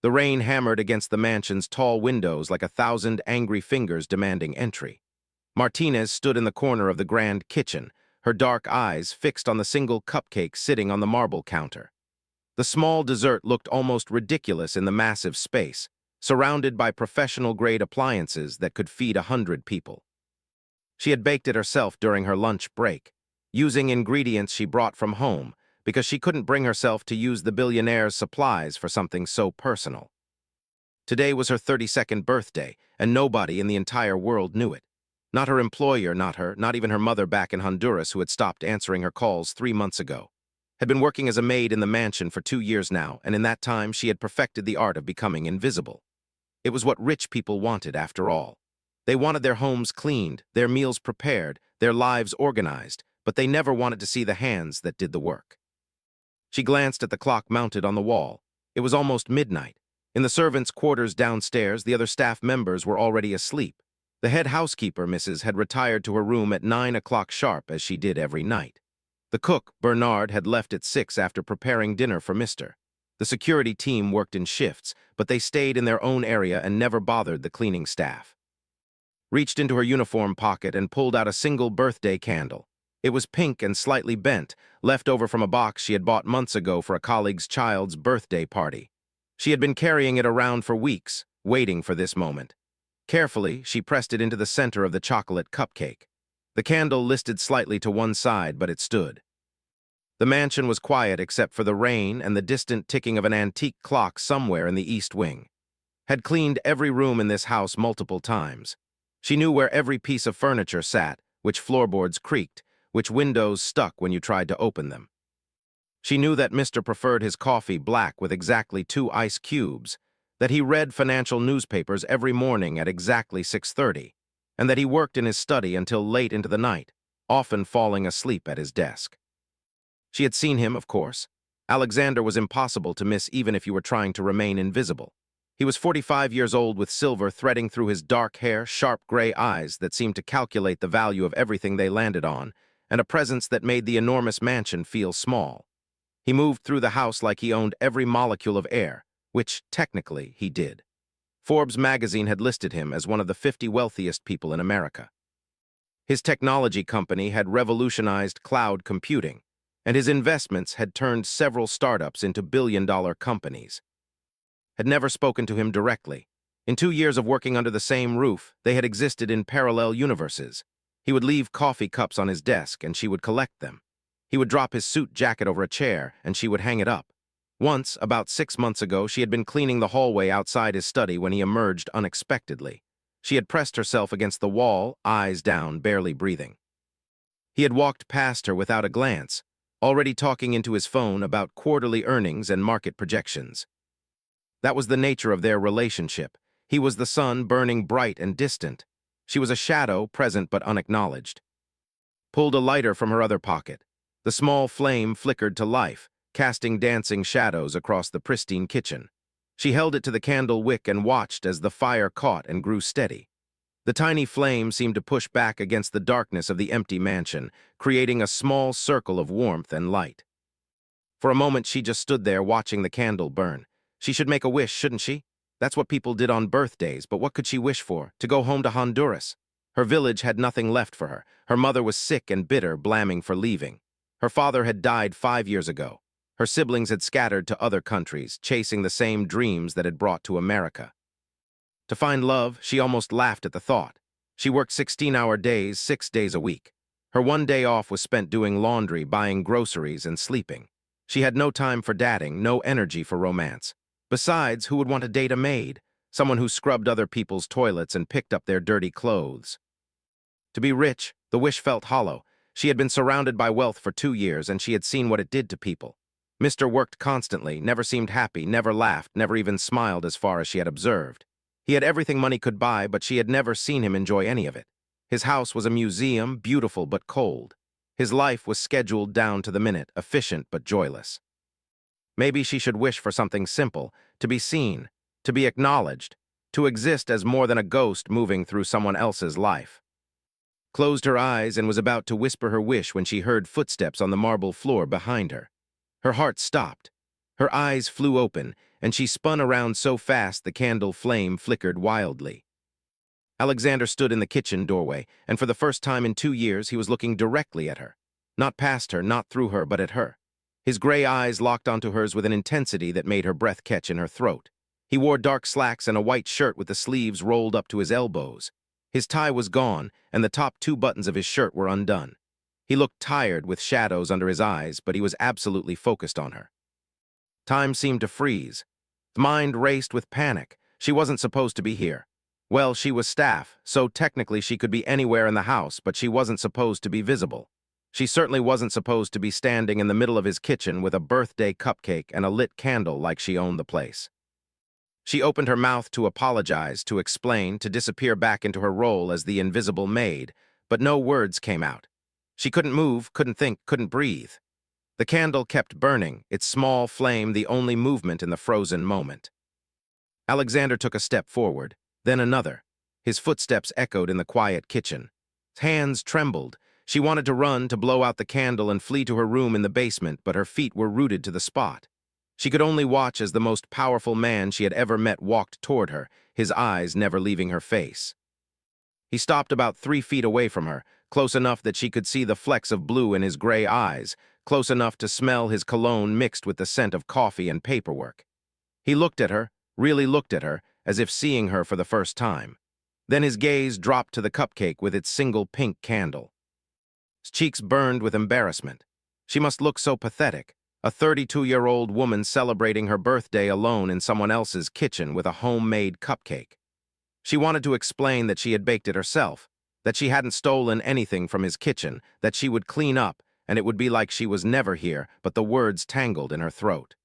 The rain hammered against the mansion's tall windows like 1,000 angry fingers demanding entry. Martinez stood in the corner of the grand kitchen, her dark eyes fixed on the single cupcake sitting on the marble counter. The small dessert looked almost ridiculous in the massive space, surrounded by professional-grade appliances that could feed 100 people. She had baked it herself during her lunch break, using ingredients she brought from home, because she couldn't bring herself to use the billionaire's supplies for something so personal. Today was her 32nd birthday, and nobody in the entire world knew it. Not her employer, not even her mother back in Honduras, who had stopped answering her calls 3 months ago. Had been working as a maid in the mansion for 2 years now, and in that time she had perfected the art of becoming invisible. It was what rich people wanted, after all. They wanted their homes cleaned, their meals prepared, their lives organized, but they never wanted to see the hands that did the work. She glanced at the clock mounted on the wall. It was almost midnight. In the servants' quarters downstairs, the other staff members were already asleep. The head housekeeper, Mrs., had retired to her room at 9 o'clock sharp, as she did every night. The cook, Bernard, had left at 6 after preparing dinner for Mr. The security team worked in shifts, but they stayed in their own area and never bothered the cleaning staff. Reached into her uniform pocket and pulled out a single birthday candle. It was pink and slightly bent, left over from a box she had bought months ago for a colleague's child's birthday party. She had been carrying it around for weeks, waiting for this moment. Carefully, she pressed it into the center of the chocolate cupcake. The candle listed slightly to one side, but it stood. The mansion was quiet except for the rain and the distant ticking of an antique clock somewhere in the east wing. Had cleaned every room in this house multiple times. She knew where every piece of furniture sat, which floorboards creaked, which windows stuck when you tried to open them. She knew that Mr. preferred his coffee black with exactly 2 ice cubes, that he read financial newspapers every morning at exactly 6:30, and that he worked in his study until late into the night, often falling asleep at his desk. She had seen him, of course. Alexander was impossible to miss even if you were trying to remain invisible. He was 45 years old with silver threading through his dark hair, sharp gray eyes that seemed to calculate the value of everything they landed on, and a presence that made the enormous mansion feel small. He moved through the house like he owned every molecule of air, which, technically, he did. Forbes magazine had listed him as one of the 50 wealthiest people in America. His technology company had revolutionized cloud computing, and his investments had turned several startups into billion-dollar companies. Had never spoken to him directly. In 2 years of working under the same roof, they had existed in parallel universes. He would leave coffee cups on his desk, and she would collect them. He would drop his suit jacket over a chair, and she would hang it up. Once, about 6 months ago, she had been cleaning the hallway outside his study when he emerged unexpectedly. She had pressed herself against the wall, eyes down, barely breathing. He had walked past her without a glance, already talking into his phone about quarterly earnings and market projections. That was the nature of their relationship. He was the sun, burning bright and distant. She was a shadow, present but unacknowledged. Pulled a lighter from her other pocket. The small flame flickered to life, casting dancing shadows across the pristine kitchen. She held it to the candle wick and watched as the fire caught and grew steady. The tiny flame seemed to push back against the darkness of the empty mansion, creating a small circle of warmth and light. For a moment, she just stood there watching the candle burn. She should make a wish, shouldn't she? That's what people did on birthdays, but what could she wish for? To go home to Honduras? Her village had nothing left for her. Her mother was sick and bitter, blaming for leaving. Her father had died 5 years ago. Her siblings had scattered to other countries, chasing the same dreams that had brought to America. To find love, she almost laughed at the thought. She worked 16-hour days, 6 days a week. Her one day off was spent doing laundry, buying groceries, and sleeping. She had no time for dating, no energy for romance. Besides, who would want to date a maid? Someone who scrubbed other people's toilets and picked up their dirty clothes. To be rich, the wish felt hollow. She had been surrounded by wealth for 2 years, and she had seen what it did to people. Mr. worked constantly, never seemed happy, never laughed, never even smiled as far as she had observed. He had everything money could buy, but she had never seen him enjoy any of it. His house was a museum, beautiful but cold. His life was scheduled down to the minute, efficient but joyless. Maybe she should wish for something simple, to be seen, to be acknowledged, to exist as more than a ghost moving through someone else's life. Closed her eyes and was about to whisper her wish when she heard footsteps on the marble floor behind her. Her heart stopped. Her eyes flew open, and she spun around so fast the candle flame flickered wildly. Alexander stood in the kitchen doorway, and for the first time in 2 years he was looking directly at her. Not past her, not through her, but at her. His gray eyes locked onto hers with an intensity that made her breath catch in her throat. He wore dark slacks and a white shirt with the sleeves rolled up to his elbows. His tie was gone, and the top 2 buttons of his shirt were undone. He looked tired with shadows under his eyes, but he was absolutely focused on her. Time seemed to freeze. The mind raced with panic. She wasn't supposed to be here. Well, she was staff, so technically she could be anywhere in the house, but she wasn't supposed to be visible. She certainly wasn't supposed to be standing in the middle of his kitchen with a birthday cupcake and a lit candle like she owned the place. She opened her mouth to apologize, to explain, to disappear back into her role as the invisible maid, but no words came out. She couldn't move, couldn't think, couldn't breathe. The candle kept burning, its small flame the only movement in the frozen moment. Alexander took a step forward, then another. His footsteps echoed in the quiet kitchen. His hands trembled. She wanted to run, to blow out the candle and flee to her room in the basement, but her feet were rooted to the spot. She could only watch as the most powerful man she had ever met walked toward her, his eyes never leaving her face. He stopped about 3 feet away from her, close enough that she could see the flecks of blue in his gray eyes, close enough to smell his cologne mixed with the scent of coffee and paperwork. He looked at her, really looked at her, as if seeing her for the first time. Then his gaze dropped to the cupcake with its single pink candle. His cheeks burned with embarrassment. She must look so pathetic, a 32-year-old woman celebrating her birthday alone in someone else's kitchen with a homemade cupcake. She wanted to explain that she had baked it herself, that she hadn't stolen anything from his kitchen, that she would clean up, and it would be like she was never here, but the words tangled in her throat.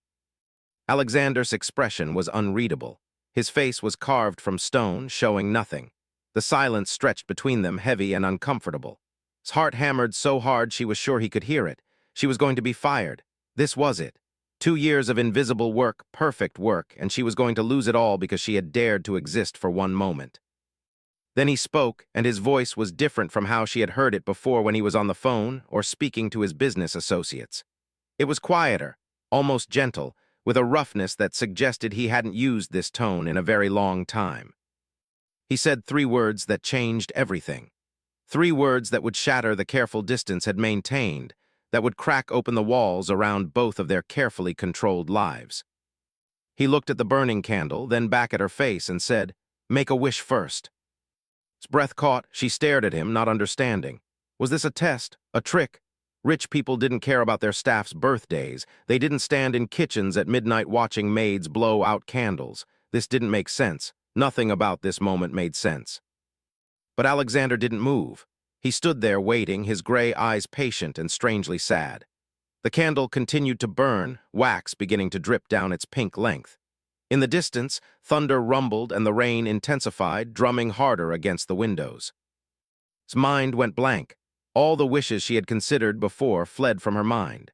Alexander's expression was unreadable. His face was carved from stone, showing nothing. The silence stretched between them, heavy and uncomfortable. His heart hammered so hard she was sure he could hear it. She was going to be fired. This was it. 2 years of invisible work, perfect work, and she was going to lose it all because she had dared to exist for one moment. Then he spoke, and his voice was different from how she had heard it before when he was on the phone or speaking to his business associates. It was quieter, almost gentle, with a roughness that suggested he hadn't used this tone in a very long time. He said 3 words that changed everything. 3 words that would shatter the careful distance had maintained, that would crack open the walls around both of their carefully controlled lives. He looked at the burning candle, then back at her face and said, "Make a wish first." His breath caught. She stared at him, not understanding. Was this a test? A trick? Rich people didn't care about their staff's birthdays. They didn't stand in kitchens at midnight watching maids blow out candles. This didn't make sense. Nothing about this moment made sense. But Alexander didn't move. He stood there waiting, his gray eyes patient and strangely sad. The candle continued to burn, wax beginning to drip down its pink length. In the distance, thunder rumbled and the rain intensified, drumming harder against the windows. His mind went blank. All the wishes she had considered before fled from her mind.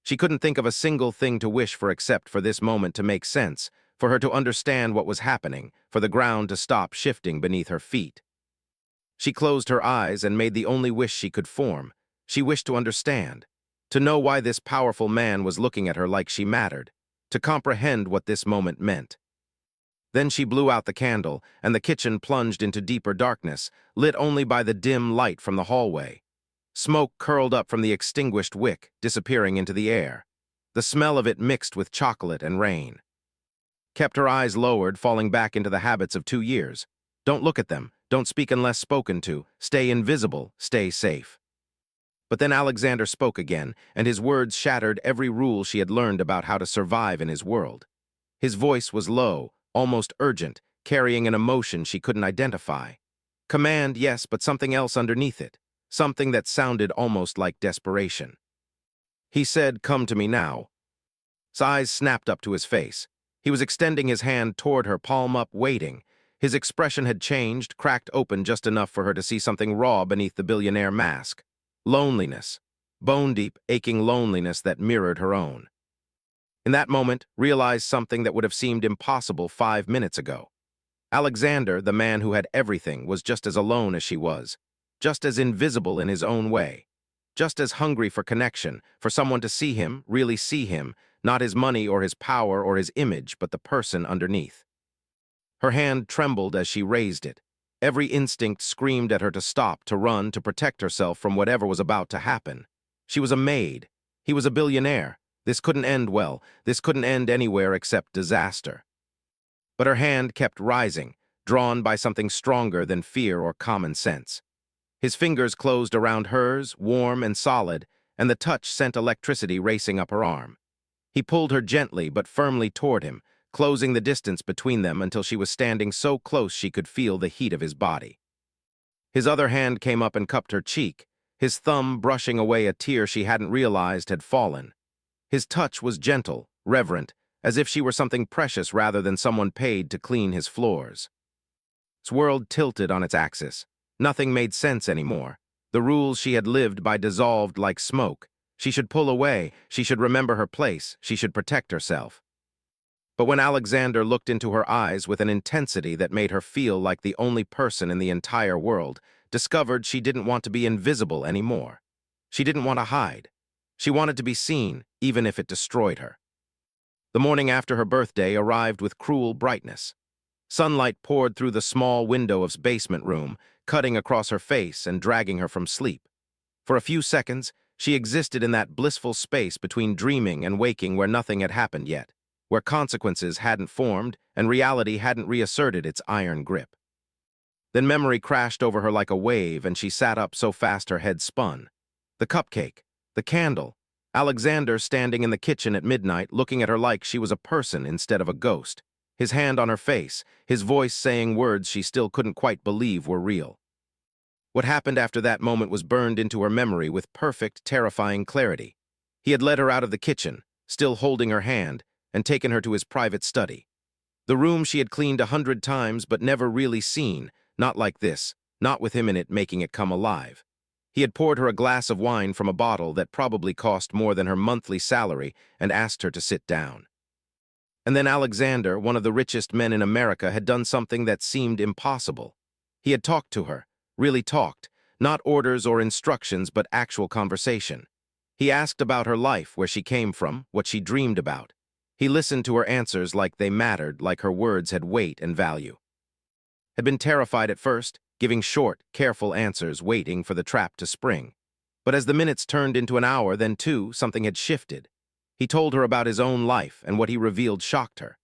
She couldn't think of a single thing to wish for except for this moment to make sense, for her to understand what was happening, for the ground to stop shifting beneath her feet. She closed her eyes and made the only wish she could form. She wished to understand, to know why this powerful man was looking at her like she mattered, to comprehend what this moment meant. Then she blew out the candle, and the kitchen plunged into deeper darkness, lit only by the dim light from the hallway. Smoke curled up from the extinguished wick, disappearing into the air. The smell of it mixed with chocolate and rain. Kept her eyes lowered, falling back into the habits of 2 years. Don't look at them. Don't speak unless spoken to. Stay invisible. Stay safe. But then Alexander spoke again, and his words shattered every rule she had learned about how to survive in his world. His voice was low, almost urgent, carrying an emotion she couldn't identify. Command, yes, but something else underneath it. Something that sounded almost like desperation. He said, "Come to me now." His eyes snapped up to his face. He was extending his hand toward her, palm up, waiting. His expression had changed, cracked open just enough for her to see something raw beneath the billionaire mask. Loneliness. Bone-deep, aching loneliness that mirrored her own. In that moment, realized something that would have seemed impossible 5 minutes ago. Alexander, the man who had everything, was just as alone as she was, just as invisible in his own way. just as hungry for connection, for someone to see him, really see him, not his money or his power or his image, but the person underneath. Her hand trembled as she raised it. Every instinct screamed at her to stop, to run, to protect herself from whatever was about to happen. She was a maid. He was a billionaire. This couldn't end well. This couldn't end anywhere except disaster. But her hand kept rising, drawn by something stronger than fear or common sense. His fingers closed around hers, warm and solid, and the touch sent electricity racing up her arm. He pulled her gently but firmly toward him, closing the distance between them until she was standing so close she could feel the heat of his body. His other hand came up and cupped her cheek, his thumb brushing away a tear she hadn't realized had fallen. His touch was gentle, reverent, as if she were something precious rather than someone paid to clean his floors. His world tilted on its axis. Nothing made sense anymore. The rules she had lived by dissolved like smoke. She should pull away, she should remember her place, she should protect herself. But when Alexander looked into her eyes with an intensity that made her feel like the only person in the entire world, discovered she didn't want to be invisible anymore. She didn't want to hide. She wanted to be seen, even if it destroyed her. The morning after her birthday arrived with cruel brightness. Sunlight poured through the small window of his basement room, cutting across her face and dragging her from sleep. For a few seconds, she existed in that blissful space between dreaming and waking where nothing had happened yet, where consequences hadn't formed and reality hadn't reasserted its iron grip. Then memory crashed over her like a wave and she sat up so fast her head spun. The cupcake, the candle, Alexander standing in the kitchen at midnight looking at her like she was a person instead of a ghost, his hand on her face, his voice saying words she still couldn't quite believe were real. What happened after that moment was burned into her memory with perfect, terrifying clarity. He had led her out of the kitchen, still holding her hand, and taken her to his private study. The room she had cleaned 100 times but never really seen, not like this, not with him in it making it come alive. He had poured her a glass of wine from a bottle that probably cost more than her monthly salary and asked her to sit down. And then Alexander, one of the richest men in America, had done something that seemed impossible. He had talked to her, really talked, not orders or instructions but actual conversation. He asked about her life, where she came from, what she dreamed about. He listened to her answers like they mattered, like her words had weight and value. Had been terrified at first, giving short, careful answers, waiting for the trap to spring. But as the minutes turned into an hour, then two, something had shifted. He told her about his own life, and what he revealed shocked her.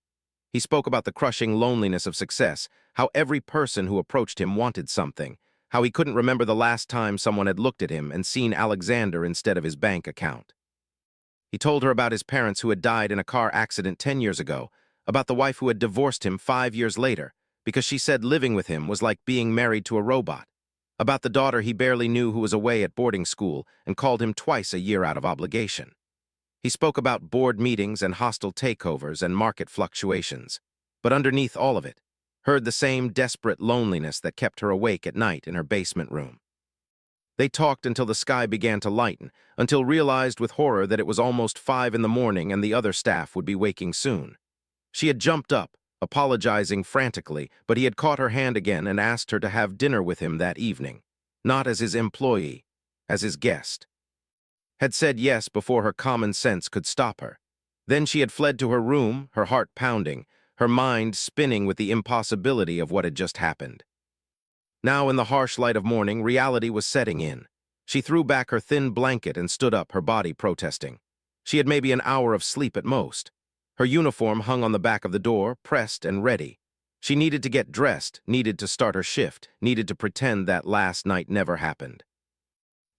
He spoke about the crushing loneliness of success, how every person who approached him wanted something, how he couldn't remember the last time someone had looked at him and seen Alexander instead of his bank account. He told her about his parents who had died in a car accident 10 years ago, about the wife who had divorced him 5 years later, because she said living with him was like being married to a robot, about the daughter he barely knew who was away at boarding school and called him twice a year out of obligation. He spoke about board meetings and hostile takeovers and market fluctuations, but underneath all of it, heard the same desperate loneliness that kept her awake at night in her basement room. They talked until the sky began to lighten, until realized with horror that it was almost 5 in the morning and the other staff would be waking soon. She had jumped up, apologizing frantically, but he had caught her hand again and asked her to have dinner with him that evening, not as his employee, as his guest. Had said yes before her common sense could stop her. Then she had fled to her room, her heart pounding, her mind spinning with the impossibility of what had just happened. Now in the harsh light of morning, reality was setting in. She threw back her thin blanket and stood up, her body protesting. She had maybe an hour of sleep at most. Her uniform hung on the back of the door, pressed and ready. She needed to get dressed, needed to start her shift, needed to pretend that last night never happened.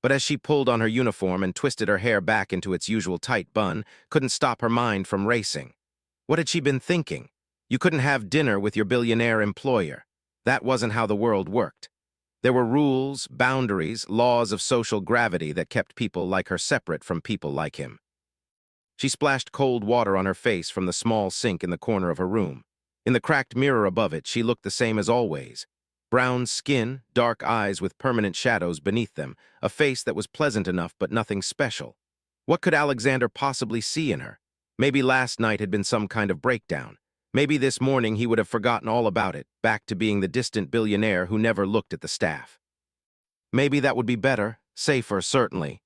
But as she pulled on her uniform and twisted her hair back into its usual tight bun, couldn't stop her mind from racing. What had she been thinking? You couldn't have dinner with your billionaire employer. That wasn't how the world worked. There were rules, boundaries, laws of social gravity that kept people like her separate from people like him. She splashed cold water on her face from the small sink in the corner of her room. In the cracked mirror above it, she looked the same as always. Brown skin, dark eyes with permanent shadows beneath them, a face that was pleasant enough but nothing special. What could Alexander possibly see in her? Maybe last night had been some kind of breakdown. Maybe this morning he would have forgotten all about it, back to being the distant billionaire who never looked at the staff. Maybe that would be better, safer, certainly.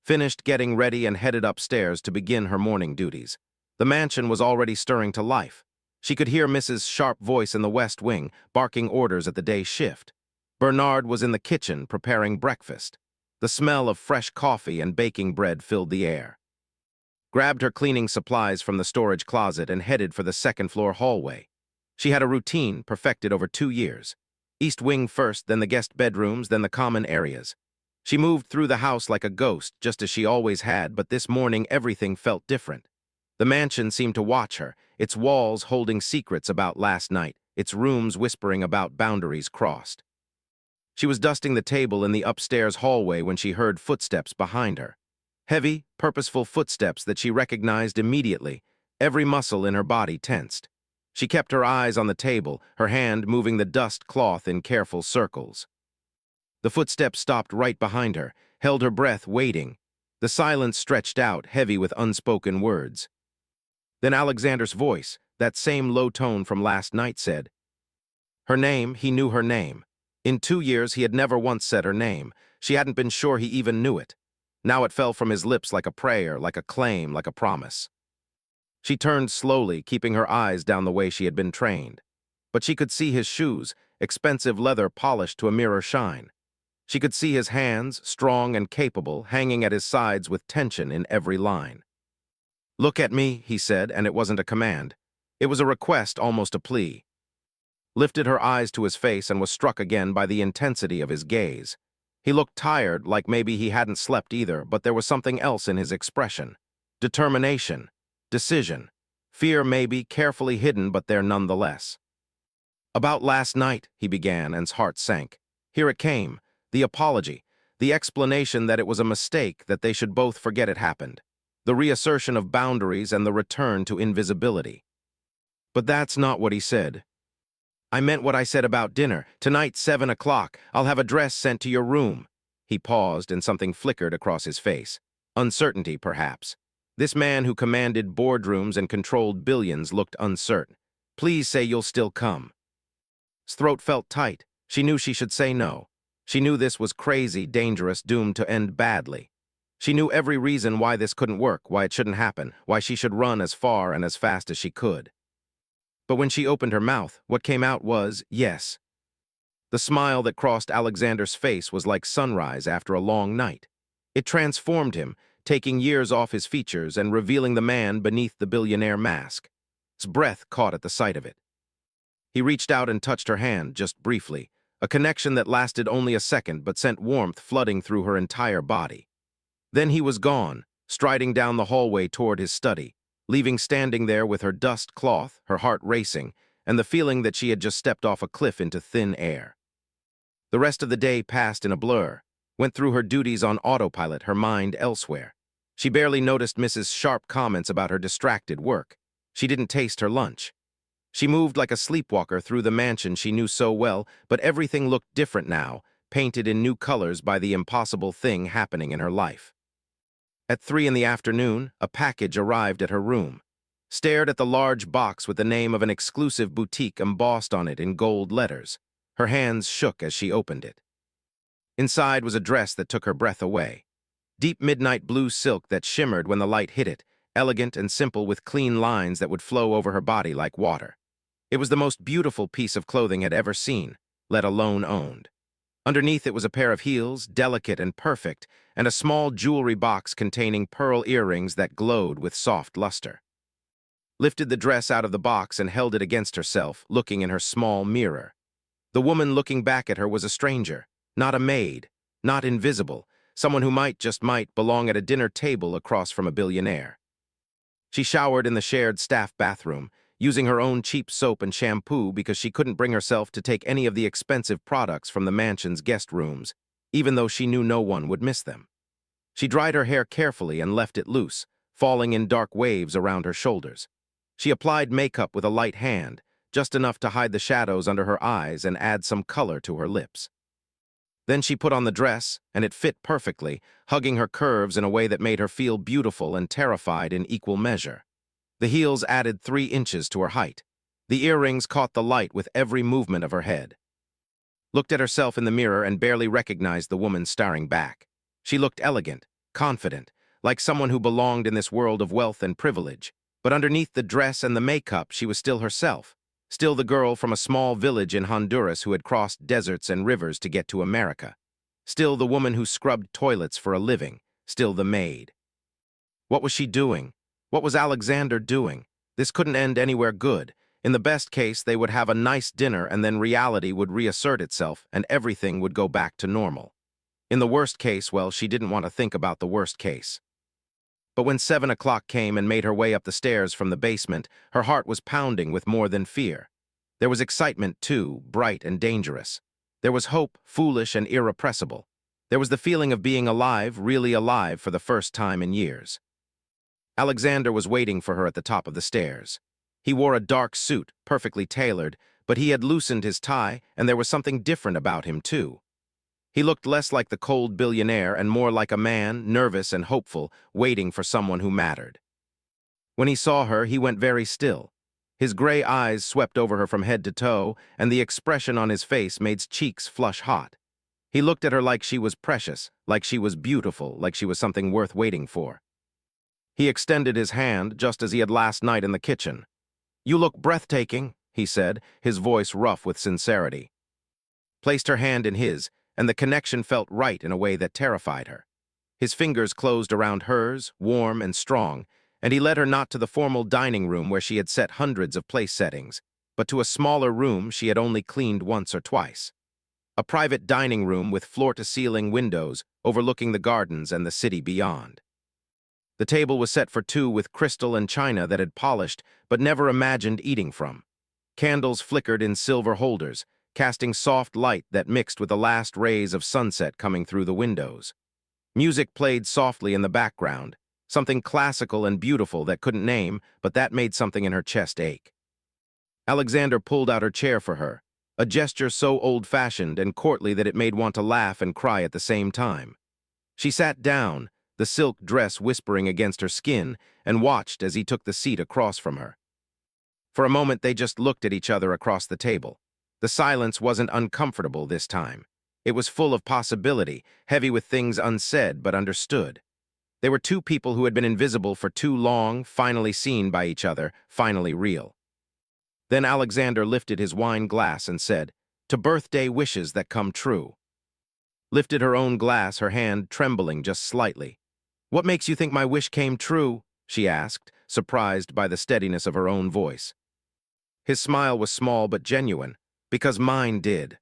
finished getting ready and headed upstairs to begin her morning duties. The mansion was already stirring to life. She could hear Mrs. Sharp's voice in the West Wing, barking orders at the day's shift. Bernard was in the kitchen preparing breakfast. The smell of fresh coffee and baking bread filled the air. Grabbed her cleaning supplies from the storage closet and headed for the second-floor hallway. She had a routine perfected over 2 years. East Wing first, then the guest bedrooms, then the common areas. She moved through the house like a ghost, just as she always had, but this morning everything felt different. The mansion seemed to watch her, its walls holding secrets about last night, its rooms whispering about boundaries crossed. She was dusting the table in the upstairs hallway when she heard footsteps behind her. Heavy, purposeful footsteps that she recognized immediately, every muscle in her body tensed. She kept her eyes on the table, her hand moving the dust cloth in careful circles. The footsteps stopped right behind her, held her breath, waiting. The silence stretched out, heavy with unspoken words. Then Alexander's voice, that same low tone from last night, said, her name. He knew her name. In 2 years, he had never once said her name. She hadn't been sure he even knew it. Now it fell from his lips like a prayer, like a claim, like a promise. She turned slowly, keeping her eyes down the way she had been trained. But she could see his shoes, expensive leather polished to a mirror shine. She could see his hands, strong and capable, hanging at his sides with tension in every line. "Look at me," he said, and it wasn't a command. It was a request, almost a plea. Lifted her eyes to his face and was struck again by the intensity of his gaze. He looked tired, like maybe he hadn't slept either, but there was something else in his expression. Determination, decision, fear maybe, carefully hidden, but there nonetheless. "About last night," he began, and his heart sank. Here it came, the apology, the explanation that it was a mistake, that they should both forget it happened, the reassertion of boundaries and the return to invisibility. But that's not what he said. "I meant what I said about dinner. Tonight, 7 o'clock. I'll have a dress sent to your room." He paused, and something flickered across his face. Uncertainty, perhaps. This man who commanded boardrooms and controlled billions looked uncertain. "Please say you'll still come." His throat felt tight. She knew she should say no. She knew this was crazy, dangerous, doomed to end badly. She knew every reason why this couldn't work, why it shouldn't happen, why she should run as far and as fast as she could. But when she opened her mouth, what came out was yes. The smile that crossed Alexander's face was like sunrise after a long night. It transformed him, taking years off his features and revealing the man beneath the billionaire mask. His breath caught at the sight of it. He reached out and touched her hand, just briefly, a connection that lasted only a second but sent warmth flooding through her entire body. Then he was gone, striding down the hallway toward his study, leaving standing there with her dust cloth, her heart racing, and the feeling that she had just stepped off a cliff into thin air. The rest of the day passed in a blur, went through her duties on autopilot, her mind elsewhere. She barely noticed Mrs. Sharp's comments about her distracted work. She didn't taste her lunch. She moved like a sleepwalker through the mansion she knew so well, but everything looked different now, painted in new colors by the impossible thing happening in her life. At 3 in the afternoon, a package arrived at her room. Stared at the large box with the name of an exclusive boutique embossed on it in gold letters. Her hands shook as she opened it. Inside was a dress that took her breath away. Deep midnight blue silk that shimmered when the light hit it, elegant and simple with clean lines that would flow over her body like water. It was the most beautiful piece of clothing had ever seen, let alone owned. Underneath it was a pair of heels, delicate and perfect, and a small jewelry box containing pearl earrings that glowed with soft luster. Lifted the dress out of the box and held it against herself, looking in her small mirror. The woman looking back at her was a stranger, not a maid, not invisible, someone who just might belong at a dinner table across from a billionaire. She showered in the shared staff bathroom, using her own cheap soap and shampoo because she couldn't bring herself to take any of the expensive products from the mansion's guest rooms, even though she knew no one would miss them. She dried her hair carefully and left it loose, falling in dark waves around her shoulders. She applied makeup with a light hand, just enough to hide the shadows under her eyes and add some color to her lips. Then she put on the dress, and it fit perfectly, hugging her curves in a way that made her feel beautiful and terrified in equal measure. The heels added 3 inches to her height. The earrings caught the light with every movement of her head. Looked at herself in the mirror and barely recognized the woman staring back. She looked elegant, confident, like someone who belonged in this world of wealth and privilege. But underneath the dress and the makeup, she was still herself, still the girl from a small village in Honduras who had crossed deserts and rivers to get to America. Still the woman who scrubbed toilets for a living, still the maid. What was she doing? What was Alexander doing? This couldn't end anywhere good. In the best case, they would have a nice dinner and then reality would reassert itself and everything would go back to normal. In the worst case, well, she didn't want to think about the worst case. But when 7 o'clock came and made her way up the stairs from the basement, her heart was pounding with more than fear. There was excitement, too, bright and dangerous. There was hope, foolish and irrepressible. There was the feeling of being alive, really alive for the first time in years. Alexander was waiting for her at the top of the stairs. He wore a dark suit, perfectly tailored, but he had loosened his tie, and there was something different about him, too. He looked less like the cold billionaire and more like a man, nervous and hopeful, waiting for someone who mattered. When he saw her, he went very still. His gray eyes swept over her from head to toe, and the expression on his face made his cheeks flush hot. He looked at her like she was precious, like she was beautiful, like she was something worth waiting for. He extended his hand, just as he had last night in the kitchen. "You look breathtaking," he said, his voice rough with sincerity. Placed her hand in his, and the connection felt right in a way that terrified her. His fingers closed around hers, warm and strong, and he led her not to the formal dining room where she had set hundreds of place settings, but to a smaller room she had only cleaned once or twice. A private dining room with floor-to-ceiling windows overlooking the gardens and the city beyond. The table was set for two with crystal and china that had polished but never imagined eating from. Candles flickered in silver holders, casting soft light that mixed with the last rays of sunset coming through the windows. Music played softly in the background, something classical and beautiful that couldn't name, but that made something in her chest ache. Alexander pulled out her chair for her, a gesture so old-fashioned and courtly that it made want to laugh and cry at the same time. She sat down, the silk dress whispering against her skin, and watched as he took the seat across from her. For a moment they just looked at each other across the table. The silence wasn't uncomfortable this time. It was full of possibility, heavy with things unsaid but understood. They were two people who had been invisible for too long, finally seen by each other, finally real. Then Alexander lifted his wine glass and said, "To birthday wishes that come true." Lifted her own glass, her hand trembling just slightly. "What makes you think my wish came true?" she asked, surprised by the steadiness of her own voice. His smile was small but genuine, "Because mine did."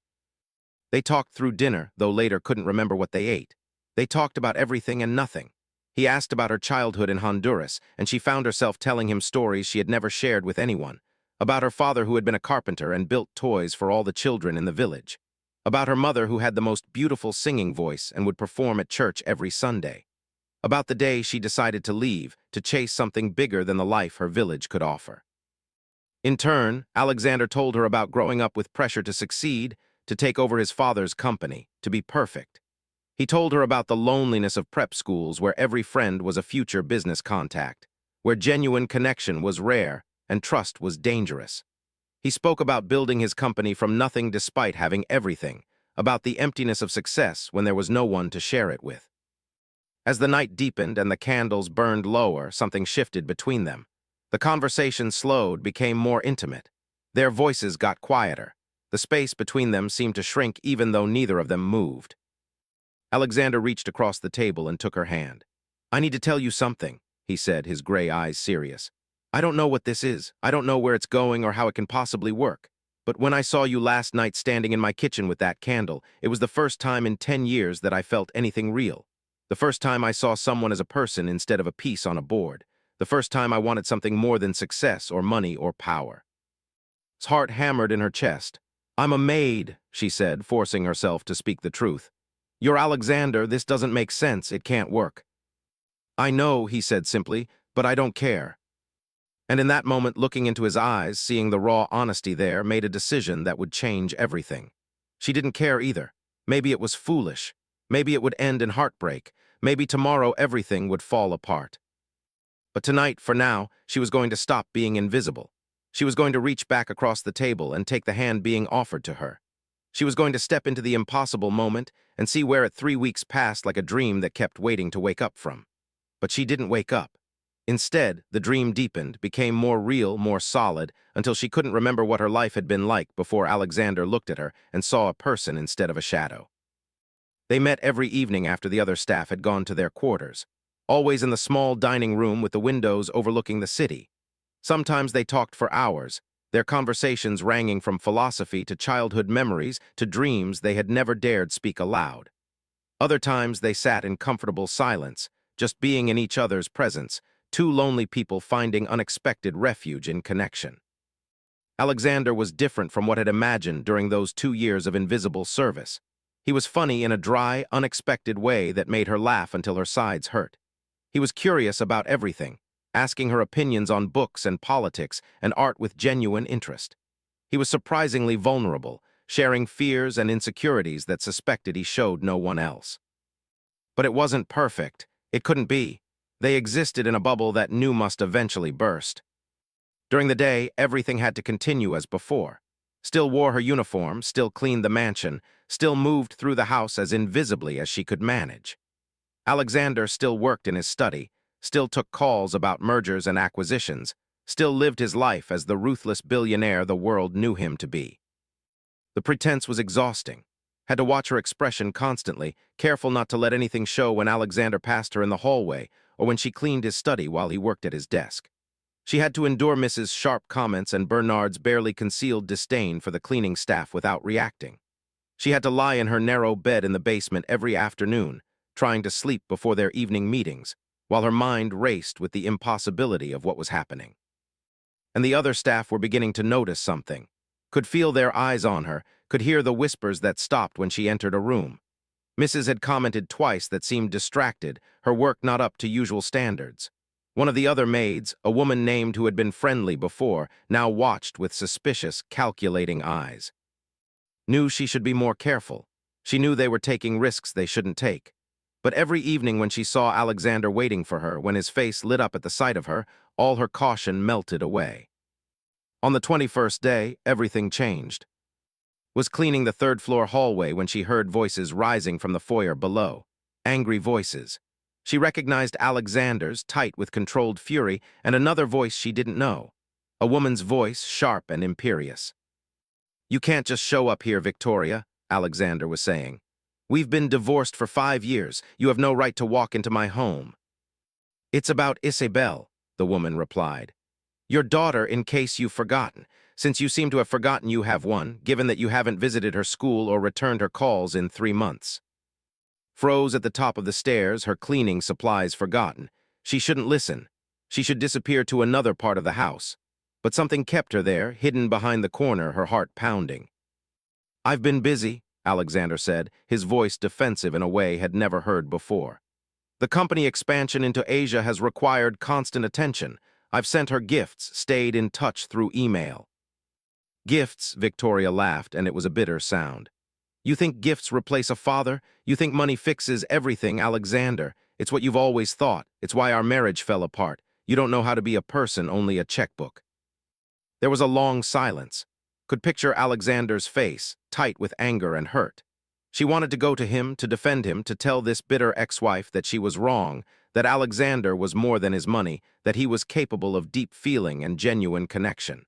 They talked through dinner, though later couldn't remember what they ate. They talked about everything and nothing. He asked about her childhood in Honduras, and she found herself telling him stories she had never shared with anyone. About her father who had been a carpenter and built toys for all the children in the village. About her mother who had the most beautiful singing voice and would perform at church every Sunday. About the day she decided to leave, to chase something bigger than the life her village could offer. In turn, Alexander told her about growing up with pressure to succeed, to take over his father's company, to be perfect. He told her about the loneliness of prep schools where every friend was a future business contact, where genuine connection was rare and trust was dangerous. He spoke about building his company from nothing despite having everything, about the emptiness of success when there was no one to share it with. As the night deepened and the candles burned lower, something shifted between them. The conversation slowed, became more intimate. Their voices got quieter. The space between them seemed to shrink even though neither of them moved. Alexander reached across the table and took her hand. "I need to tell you something," he said, his gray eyes serious. "I don't know what this is. I don't know where it's going or how it can possibly work. But when I saw you last night standing in my kitchen with that candle, it was the first time in 10 years that I felt anything real. The first time I saw someone as a person instead of a piece on a board. The first time I wanted something more than success or money or power." His heart hammered in her chest. "I'm a maid," she said, forcing herself to speak the truth. "You're Alexander, this doesn't make sense, it can't work." "I know," he said simply, "but I don't care." And in that moment, looking into his eyes, seeing the raw honesty there, made a decision that would change everything. She didn't care either. Maybe it was foolish. Maybe it would end in heartbreak. Maybe tomorrow everything would fall apart. But tonight, for now, she was going to stop being invisible. She was going to reach back across the table and take the hand being offered to her. She was going to step into the impossible moment and see where it 3 weeks passed like a dream that kept waiting to wake up from. But she didn't wake up. Instead, the dream deepened, became more real, more solid, until she couldn't remember what her life had been like before Alexander looked at her and saw a person instead of a shadow. They met every evening after the other staff had gone to their quarters, always in the small dining room with the windows overlooking the city. Sometimes they talked for hours, their conversations ranging from philosophy to childhood memories to dreams they had never dared speak aloud. Other times they sat in comfortable silence, just being in each other's presence, two lonely people finding unexpected refuge in connection. Alexander was different from what had imagined during those 2 years of invisible service. He was funny in a dry, unexpected way that made her laugh until her sides hurt. He was curious about everything, asking her opinions on books and politics and art with genuine interest. He was surprisingly vulnerable, sharing fears and insecurities that suspected he showed no one else. But it wasn't perfect. It couldn't be. They existed in a bubble that knew must eventually burst. During the day, everything had to continue as before. Still wore her uniform, still cleaned the mansion, still moved through the house as invisibly as she could manage. Alexander still worked in his study, still took calls about mergers and acquisitions, still lived his life as the ruthless billionaire the world knew him to be. The pretense was exhausting. Had to watch her expression constantly, careful not to let anything show when Alexander passed her in the hallway or when she cleaned his study while he worked at his desk. She had to endure Mrs. Sharp comments and Bernard's barely concealed disdain for the cleaning staff without reacting. She had to lie in her narrow bed in the basement every afternoon, trying to sleep before their evening meetings, while her mind raced with the impossibility of what was happening. And the other staff were beginning to notice something, could feel their eyes on her, could hear the whispers that stopped when she entered a room. Mrs. had commented twice that seemed distracted, her work not up to usual standards. One of the other maids, a woman named who had been friendly before, now watched with suspicious, calculating eyes. Knew she should be more careful. She knew they were taking risks they shouldn't take. But every evening when she saw Alexander waiting for her, when his face lit up at the sight of her, all her caution melted away. On the 21st day, everything changed. Was cleaning the third-floor hallway when she heard voices rising from the foyer below. Angry voices. She recognized Alexander's, tight with controlled fury, and another voice she didn't know. A woman's voice, sharp and imperious. "You can't just show up here, Victoria," Alexander was saying. "We've been divorced for 5 years. You have no right to walk into my home." "It's about Isabel," the woman replied. "Your daughter, in case you've forgotten. Since you seem to have forgotten you have one, given that you haven't visited her school or returned her calls in 3 months. Froze at the top of the stairs, her cleaning supplies forgotten. She shouldn't listen. She should disappear to another part of the house. But something kept her there, hidden behind the corner, her heart pounding. "I've been busy," Alexander said, his voice defensive in a way had never heard before. "The company expansion into Asia has required constant attention. I've sent her gifts, stayed in touch through email." "Gifts," Victoria laughed, and it was a bitter sound. "You think gifts replace a father? You think money fixes everything, Alexander? It's what you've always thought. It's why our marriage fell apart. You don't know how to be a person, only a checkbook." There was a long silence. Could picture Alexander's face, tight with anger and hurt. She wanted to go to him, to defend him, to tell this bitter ex-wife that she was wrong, that Alexander was more than his money, that he was capable of deep feeling and genuine connection.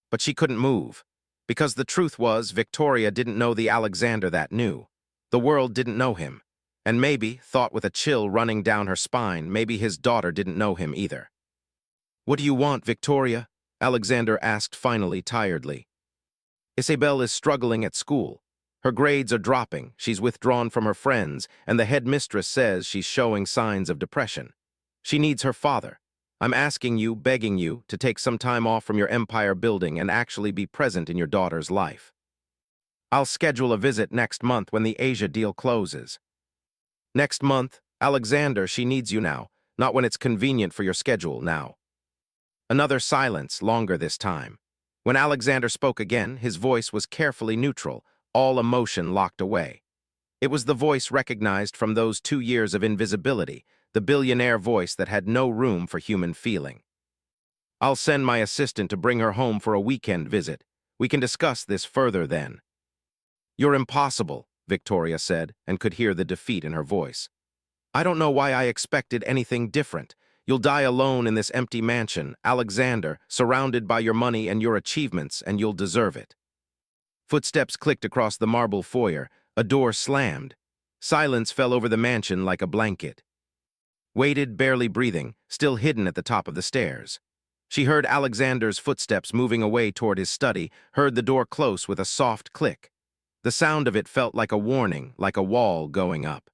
But she couldn't move. Because the truth was, Victoria didn't know the Alexander that knew. The world didn't know him. And maybe, thought with a chill running down her spine, maybe his daughter didn't know him either. "What do you want, Victoria?" Alexander asked finally, tiredly. "Isabel is struggling at school. Her grades are dropping, she's withdrawn from her friends, and the headmistress says she's showing signs of depression. She needs her father. I'm asking you, begging you, to take some time off from your empire building and actually be present in your daughter's life. I'll schedule a visit next month when the Asia deal closes." "Next month? Alexander, she needs you now, not when it's convenient for your schedule now." Another silence, longer this time. When Alexander spoke again, his voice was carefully neutral, all emotion locked away. It was the voice recognized from those 2 years of invisibility, the billionaire voice that had no room for human feeling. "I'll send my assistant to bring her home for a weekend visit. We can discuss this further then." "You're impossible," Victoria said, and could hear the defeat in her voice. "I don't know why I expected anything different. You'll die alone in this empty mansion, Alexander, surrounded by your money and your achievements, and you'll deserve it." Footsteps clicked across the marble foyer. A door slammed. Silence fell over the mansion like a blanket. Waited, barely breathing, still hidden at the top of the stairs. She heard Alexander's footsteps moving away toward his study, heard the door close with a soft click. The sound of it felt like a warning, like a wall going up.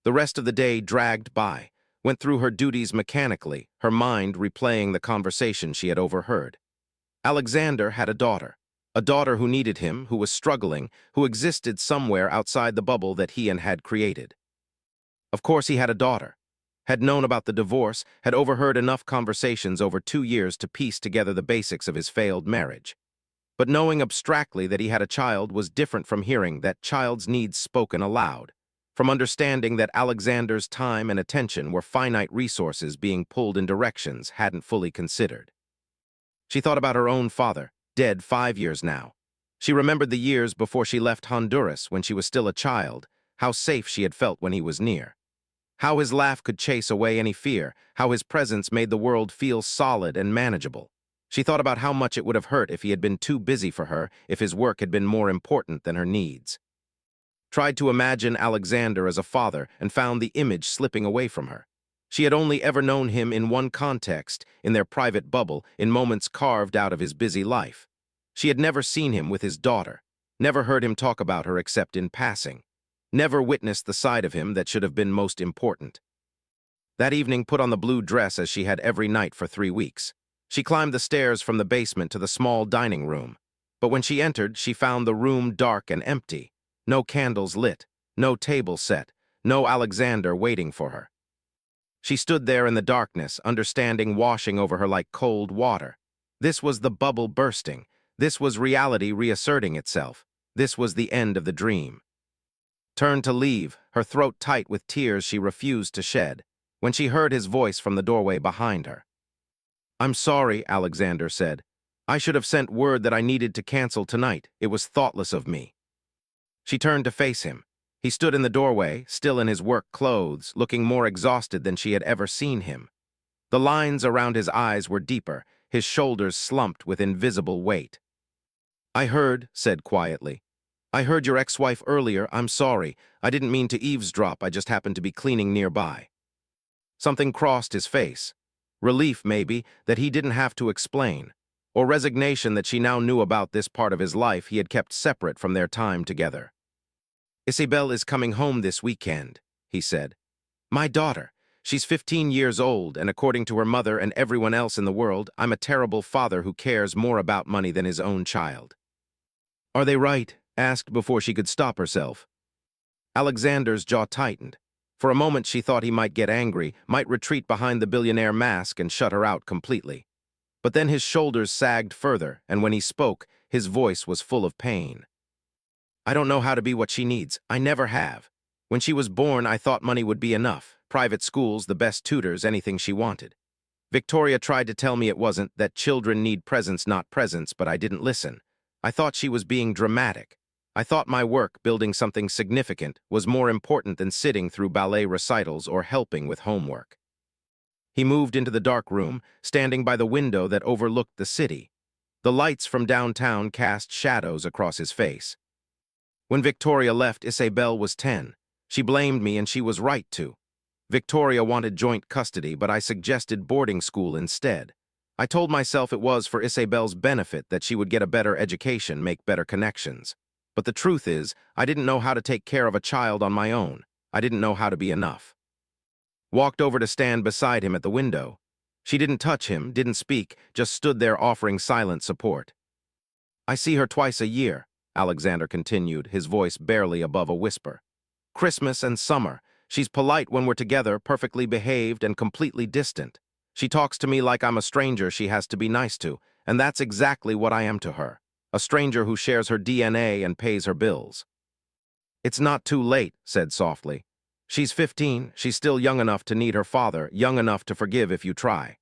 The rest of the day dragged by, went through her duties mechanically, her mind replaying the conversation she had overheard. Alexander had a daughter who needed him, who was struggling, who existed somewhere outside the bubble that he had created. Of course he had a daughter. Had known about the divorce, had overheard enough conversations over 2 years to piece together the basics of his failed marriage. But knowing abstractly that he had a child was different from hearing that child's needs spoken aloud, from understanding that Alexander's time and attention were finite resources being pulled in directions hadn't fully considered. She thought about her own father, dead 5 years now. She remembered the years before she left Honduras when she was still a child, how safe she had felt when he was near. How his laugh could chase away any fear, how his presence made the world feel solid and manageable. She thought about how much it would have hurt if he had been too busy for her, if his work had been more important than her needs. Tried to imagine Alexander as a father and found the image slipping away from her. She had only ever known him in one context, in their private bubble, in moments carved out of his busy life. She had never seen him with his daughter, never heard him talk about her except in passing, never witnessed the side of him that should have been most important. That evening put on the blue dress as she had every night for 3 weeks. She climbed the stairs from the basement to the small dining room. But when she entered, she found the room dark and empty. No candles lit, no table set, no Alexander waiting for her. She stood there in the darkness, understanding washing over her like cold water. This was the bubble bursting. This was reality reasserting itself. This was the end of the dream. Turned to leave, her throat tight with tears she refused to shed, when she heard his voice from the doorway behind her. "I'm sorry," Alexander said. "I should have sent word that I needed to cancel tonight. It was thoughtless of me." She turned to face him. He stood in the doorway, still in his work clothes, looking more exhausted than she had ever seen him. The lines around his eyes were deeper, his shoulders slumped with invisible weight. "I heard," said quietly. "I heard your ex-wife earlier. I'm sorry. I didn't mean to eavesdrop. I just happened to be cleaning nearby." Something crossed his face. Relief, maybe, that he didn't have to explain, or resignation that she now knew about this part of his life he had kept separate from their time together. "Isabel is coming home this weekend," he said. "My daughter. She's 15 years old, and according to her mother and everyone else in the world, I'm a terrible father who cares more about money than his own child." "Are they right?" asked before she could stop herself. Alexander's jaw tightened. For a moment she thought he might get angry, might retreat behind the billionaire mask and shut her out completely. But then his shoulders sagged further, and when he spoke, his voice was full of pain. "I don't know how to be what she needs. I never have. When she was born, I thought money would be enough. Private schools, the best tutors, anything she wanted. Victoria tried to tell me it wasn't, that children need presents, not presents, but I didn't listen. I thought she was being dramatic. I thought my work, building something significant, was more important than sitting through ballet recitals or helping with homework." He moved into the dark room, standing by the window that overlooked the city. The lights from downtown cast shadows across his face. "When Victoria left, Isabel was 10. She blamed me, and she was right to. Victoria wanted joint custody, but I suggested boarding school instead. I told myself it was for Isabel's benefit, that she would get a better education, make better connections. But the truth is, I didn't know how to take care of a child on my own. I didn't know how to be enough." Walked over to stand beside him at the window. She didn't touch him, didn't speak, just stood there offering silent support. "I see her twice a year," Alexander continued, his voice barely above a whisper. "Christmas and summer. She's polite when we're together, perfectly behaved and completely distant. She talks to me like I'm a stranger she has to be nice to, and that's exactly what I am to her. A stranger who shares her DNA and pays her bills." "It's not too late," said softly. "She's 15, she's still young enough to need her father, young enough to forgive if you try."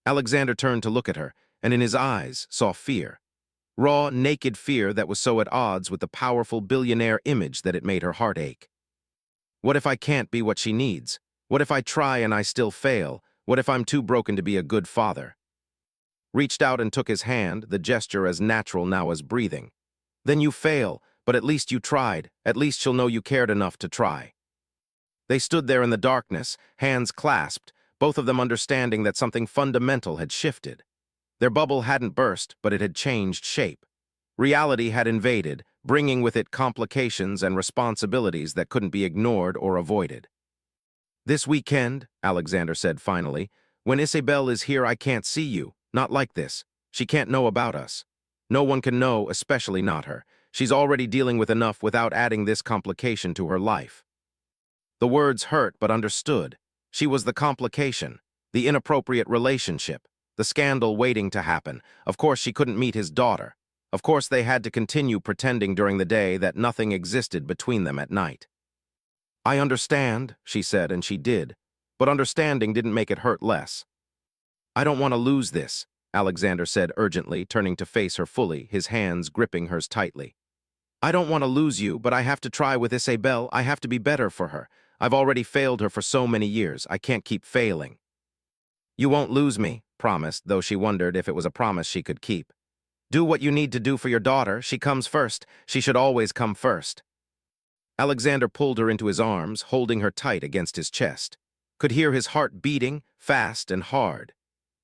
Alexander turned to look at her, and in his eyes saw fear. Raw, naked fear that was so at odds with the powerful billionaire image that it made her heart ache. What if I can't be what she needs? What if I try and I still fail? What if I'm too broken to be a good father? Reached out and took his hand, the gesture as natural now as breathing. Then you fail, but at least you tried. At least she'll know you cared enough to try. They stood there in the darkness, hands clasped, both of them understanding that something fundamental had shifted. Their bubble hadn't burst, but it had changed shape. Reality had invaded, bringing with it complications and responsibilities that couldn't be ignored or avoided. "This weekend," Alexander said finally, "when Isabel is here I can't see you. Not like this. She can't know about us. No one can know, especially not her. She's already dealing with enough without adding this complication to her life." The words hurt but understood. She was the complication, the inappropriate relationship, the scandal waiting to happen. Of course she couldn't meet his daughter. Of course they had to continue pretending during the day that nothing existed between them at night. "I understand," she said, and she did. But understanding didn't make it hurt less. "I don't want to lose this," Alexander said urgently, turning to face her fully, his hands gripping hers tightly. "I don't want to lose you, but I have to try with Isabel. I have to be better for her. I've already failed her for so many years. I can't keep failing." "You won't lose me," promised, though she wondered if it was a promise she could keep. "Do what you need to do for your daughter. She comes first. She should always come first." Alexander pulled her into his arms, holding her tight against his chest. Could hear his heart beating, fast and hard.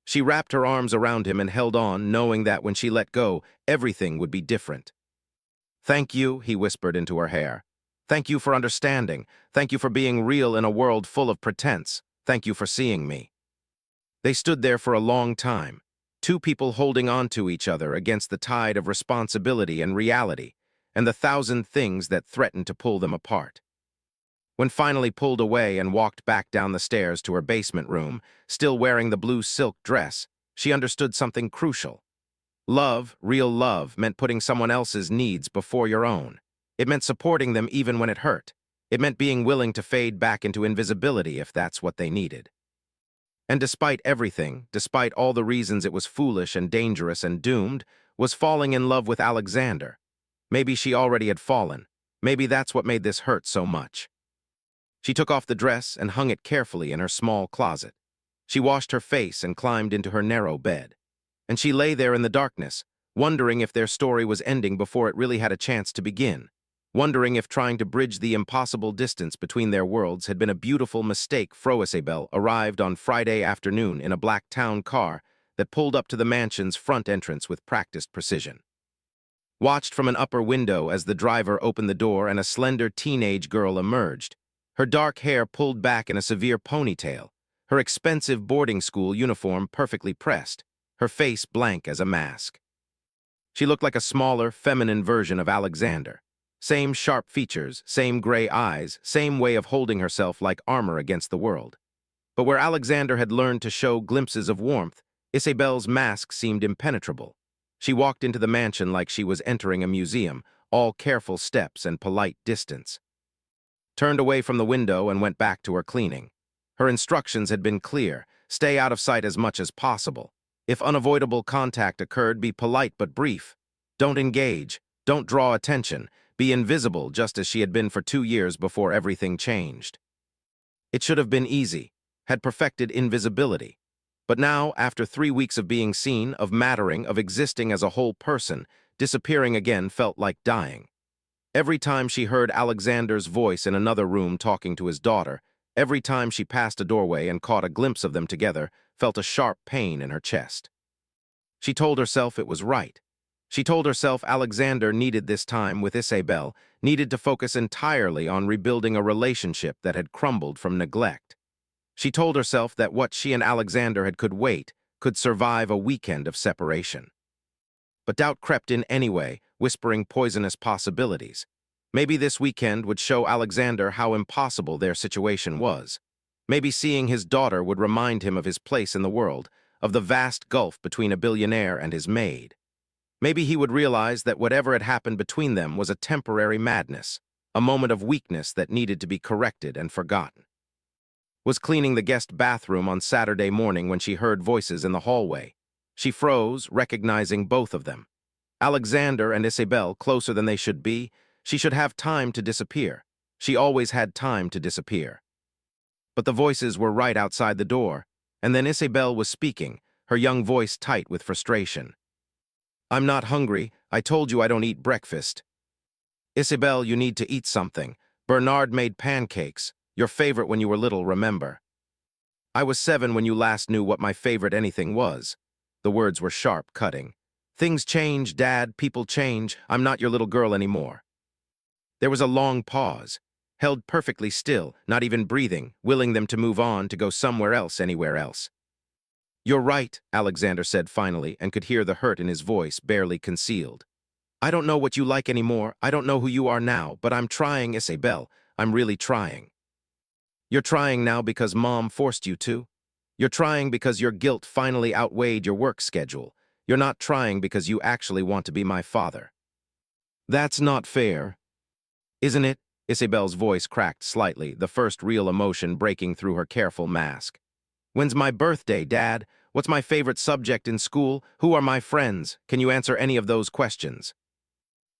She wrapped her arms around him and held on, knowing that when she let go, everything would be different. "Thank you," he whispered into her hair. "Thank you for understanding. Thank you for being real in a world full of pretense. Thank you for seeing me." They stood there for a long time, two people holding on to each other against the tide of responsibility and reality, and the thousand things that threatened to pull them apart. When finally pulled away and walked back down the stairs to her basement room, still wearing the blue silk dress, she understood something crucial. Love, real love, meant putting someone else's needs before your own. It meant supporting them even when it hurt. It meant being willing to fade back into invisibility if that's what they needed. And despite everything, despite all the reasons it was foolish and dangerous and doomed, was falling in love with Alexander. Maybe she already had fallen. Maybe that's what made this hurt so much. She took off the dress and hung it carefully in her small closet. She washed her face and climbed into her narrow bed. And she lay there in the darkness, wondering if their story was ending before it really had a chance to begin, wondering if trying to bridge the impossible distance between their worlds had been a beautiful mistake. Isabel arrived on Friday afternoon in a black town car that pulled up to the mansion's front entrance with practiced precision. Watched from an upper window as the driver opened the door and a slender teenage girl emerged, her dark hair pulled back in a severe ponytail, her expensive boarding school uniform perfectly pressed, her face blank as a mask. She looked like a smaller, feminine version of Alexander. Same sharp features, same gray eyes, same way of holding herself like armor against the world. But where Alexander had learned to show glimpses of warmth, Isabel's mask seemed impenetrable. She walked into the mansion like she was entering a museum, all careful steps and polite distance. Turned away from the window and went back to her cleaning. Her instructions had been clear: stay out of sight as much as possible. If unavoidable contact occurred, be polite but brief. Don't engage, don't draw attention, be invisible just as she had been for 2 years before everything changed. It should have been easy, had perfected invisibility. But now, after 3 weeks of being seen, of mattering, of existing as a whole person, disappearing again felt like dying. Every time she heard Alexander's voice in another room talking to his daughter, every time she passed a doorway and caught a glimpse of them together, felt a sharp pain in her chest. She told herself it was right. She told herself Alexander needed this time with Isabel, needed to focus entirely on rebuilding a relationship that had crumbled from neglect. She told herself that what she and Alexander had could wait, could survive a weekend of separation. But doubt crept in anyway, whispering poisonous possibilities. Maybe this weekend would show Alexander how impossible their situation was. Maybe seeing his daughter would remind him of his place in the world, of the vast gulf between a billionaire and his maid. Maybe he would realize that whatever had happened between them was a temporary madness, a moment of weakness that needed to be corrected and forgotten. Was cleaning the guest bathroom on Saturday morning when she heard voices in the hallway. She froze, recognizing both of them. Alexander and Isabel closer than they should be. She should have time to disappear. She always had time to disappear. But the voices were right outside the door, and then Isabel was speaking, her young voice tight with frustration. I'm not hungry. I told you I don't eat breakfast. Isabel, you need to eat something. Bernard made pancakes, your favorite when you were little, remember? I was 7 when you last knew what my favorite anything was. The words were sharp, cutting. Things change, Dad, people change. I'm not your little girl anymore. There was a long pause, held perfectly still, not even breathing, willing them to move on, to go somewhere else, anywhere else. You're right, Alexander said finally, and could hear the hurt in his voice, barely concealed. I don't know what you like anymore. I don't know who you are now, but I'm trying, Isabel. I'm really trying. You're trying now because Mom forced you to? You're trying because your guilt finally outweighed your work schedule. You're not trying because you actually want to be my father. That's not fair. Isn't it? Isabel's voice cracked slightly, the first real emotion breaking through her careful mask. When's my birthday, Dad? What's my favorite subject in school? Who are my friends? Can you answer any of those questions?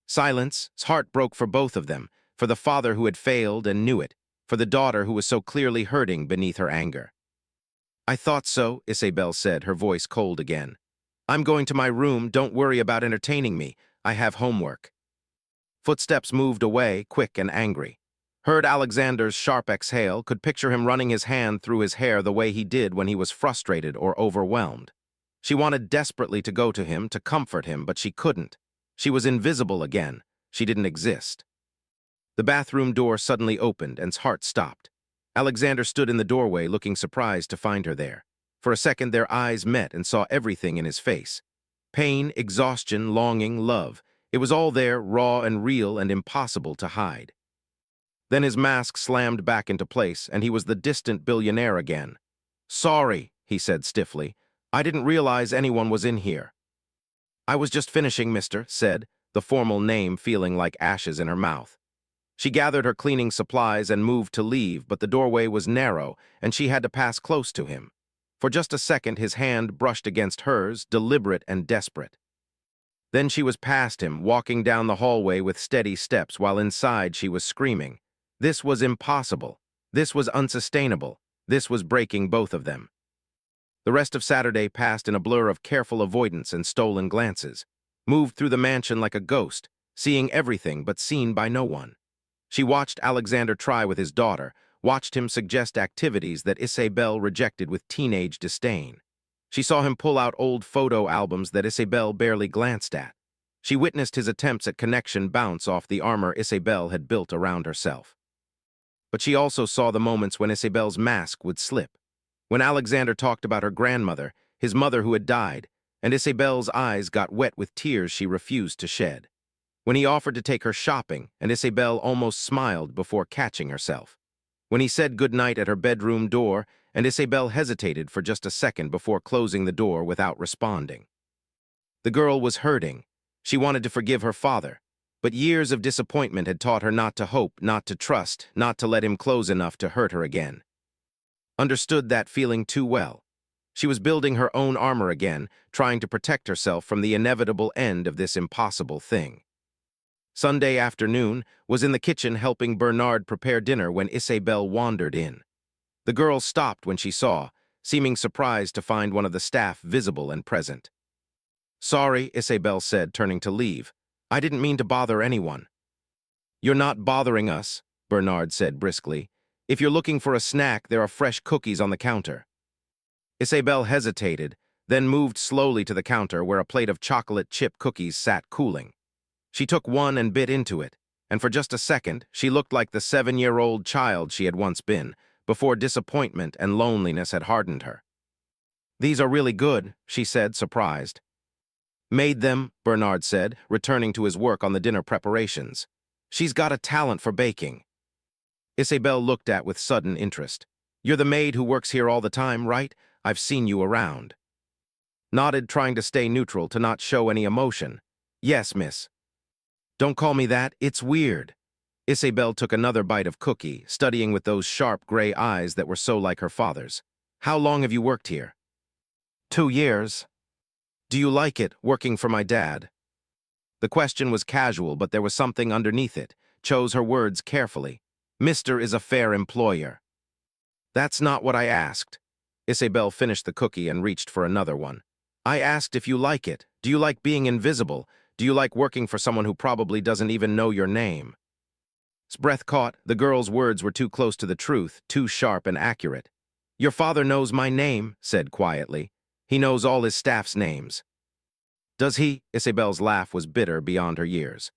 Silence. His heart broke for both of them, for the father who had failed and knew it, for the daughter who was so clearly hurting beneath her anger. I thought so, Isabel said, her voice cold again. I'm going to my room. Don't worry about entertaining me. I have homework. Footsteps moved away, quick and angry. Heard Alexander's sharp exhale, could picture him running his hand through his hair the way he did when he was frustrated or overwhelmed. She wanted desperately to go to him, to comfort him, but she couldn't. She was invisible again. She didn't exist. The bathroom door suddenly opened, and his heart stopped. Alexander stood in the doorway, looking surprised to find her there. For a second, their eyes met and saw everything in his face. Pain, exhaustion, longing, love. It was all there, raw and real and impossible to hide. Then his mask slammed back into place, and he was the distant billionaire again. Sorry, he said stiffly. I didn't realize anyone was in here. I was just finishing, mister, said, the formal name feeling like ashes in her mouth. She gathered her cleaning supplies and moved to leave, but the doorway was narrow, and she had to pass close to him. For just a second, his hand brushed against hers, deliberate and desperate. Then she was past him, walking down the hallway with steady steps, while inside she was screaming. This was impossible. This was unsustainable. This was breaking both of them. The rest of Saturday passed in a blur of careful avoidance and stolen glances. Moved through the mansion like a ghost, seeing everything but seen by no one. She watched Alexander try with his daughter, watched him suggest activities that Isabel rejected with teenage disdain. She saw him pull out old photo albums that Isabel barely glanced at. She witnessed his attempts at connection bounce off the armor Isabel had built around herself. But she also saw the moments when Isabel's mask would slip. When Alexander talked about her grandmother, his mother who had died, and Isabel's eyes got wet with tears she refused to shed. When he offered to take her shopping, and Isabel almost smiled before catching herself. When he said goodnight at her bedroom door, and Isabel hesitated for just a second before closing the door without responding. The girl was hurting. She wanted to forgive her father, but years of disappointment had taught her not to hope, not to trust, not to let him close enough to hurt her again. Understood that feeling too well. She was building her own armor again, trying to protect herself from the inevitable end of this impossible thing. Sunday afternoon was in the kitchen helping Bernard prepare dinner when Isabel wandered in. The girl stopped when she saw, seeming surprised to find one of the staff visible and present. Sorry, Isabel said, turning to leave. I didn't mean to bother anyone. You're not bothering us, Bernard said briskly. If you're looking for a snack, there are fresh cookies on the counter. Isabel hesitated, then moved slowly to the counter where a plate of chocolate chip cookies sat cooling. She took one and bit into it, and for just a second, she looked like the 7-year-old child she had once been, before disappointment and loneliness had hardened her. These are really good, she said, surprised. Made them, Bernard said, returning to his work on the dinner preparations. She's got a talent for baking. Isabel looked at with sudden interest. You're the maid who works here all the time, right? I've seen you around. Nodded, trying to stay neutral, to not show any emotion. Yes, miss. Don't call me that, it's weird. Isabel took another bite of cookie, studying with those sharp gray eyes that were so like her father's. How long have you worked here? 2 years. Do you like it, working for my dad? The question was casual, but there was something underneath it. Chose her words carefully. Mister is a fair employer. That's not what I asked. Isabel finished the cookie and reached for another one. I asked if you like it. Do you like being invisible? Do you like working for someone who probably doesn't even know your name? His breath caught. The girl's words were too close to the truth, too sharp and accurate. Your father knows my name, said quietly. He knows all his staff's names. Does he? Isabel's laugh was bitter beyond her years.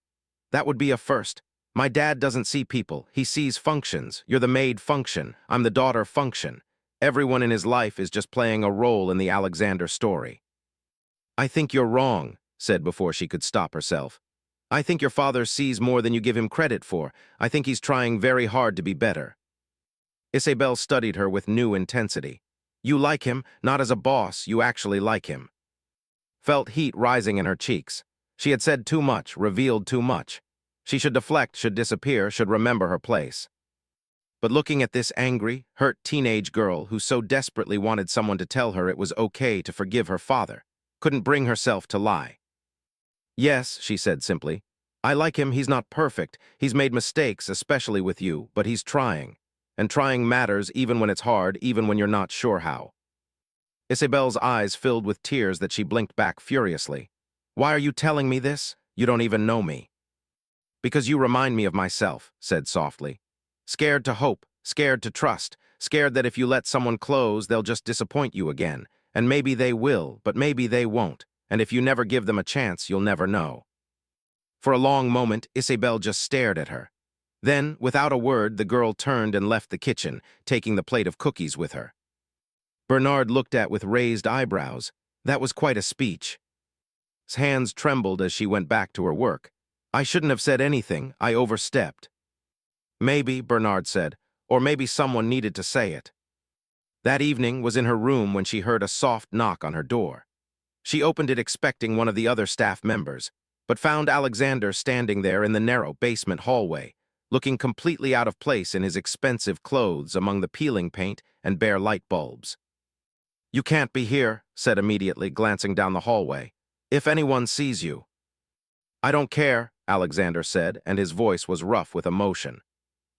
That would be a first. My dad doesn't see people. He sees functions. You're the maid function. I'm the daughter function. Everyone in his life is just playing a role in the Alexander story. I think you're wrong, said before she could stop herself. I think your father sees more than you give him credit for. I think he's trying very hard to be better. Isabel studied her with new intensity. You like him, not as a boss, you actually like him. Felt heat rising in her cheeks. She had said too much, revealed too much. She should deflect, should disappear, should remember her place. But looking at this angry, hurt teenage girl who so desperately wanted someone to tell her it was okay to forgive her father, couldn't bring herself to lie. Yes, she said simply. I like him, he's not perfect. He's made mistakes, especially with you, but he's trying. And trying matters even when it's hard, even when you're not sure how. Isabel's eyes filled with tears that she blinked back furiously. Why are you telling me this? You don't even know me. Because you remind me of myself, said softly. Scared to hope, scared to trust, scared that if you let someone close, they'll just disappoint you again. And maybe they will, but maybe they won't. And if you never give them a chance, you'll never know. For a long moment, Isabel just stared at her. Then, without a word, the girl turned and left the kitchen, taking the plate of cookies with her. Bernard looked at with raised eyebrows. That was quite a speech. His hands trembled as she went back to her work. I shouldn't have said anything. I overstepped. Maybe, Bernard said, or maybe someone needed to say it. That evening was in her room when she heard a soft knock on her door. She opened it expecting one of the other staff members, but found Alexander standing there in the narrow basement hallway, looking completely out of place in his expensive clothes among the peeling paint and bare light bulbs. You can't be here, said immediately, glancing down the hallway. If anyone sees you. I don't care, Alexander said, and his voice was rough with emotion.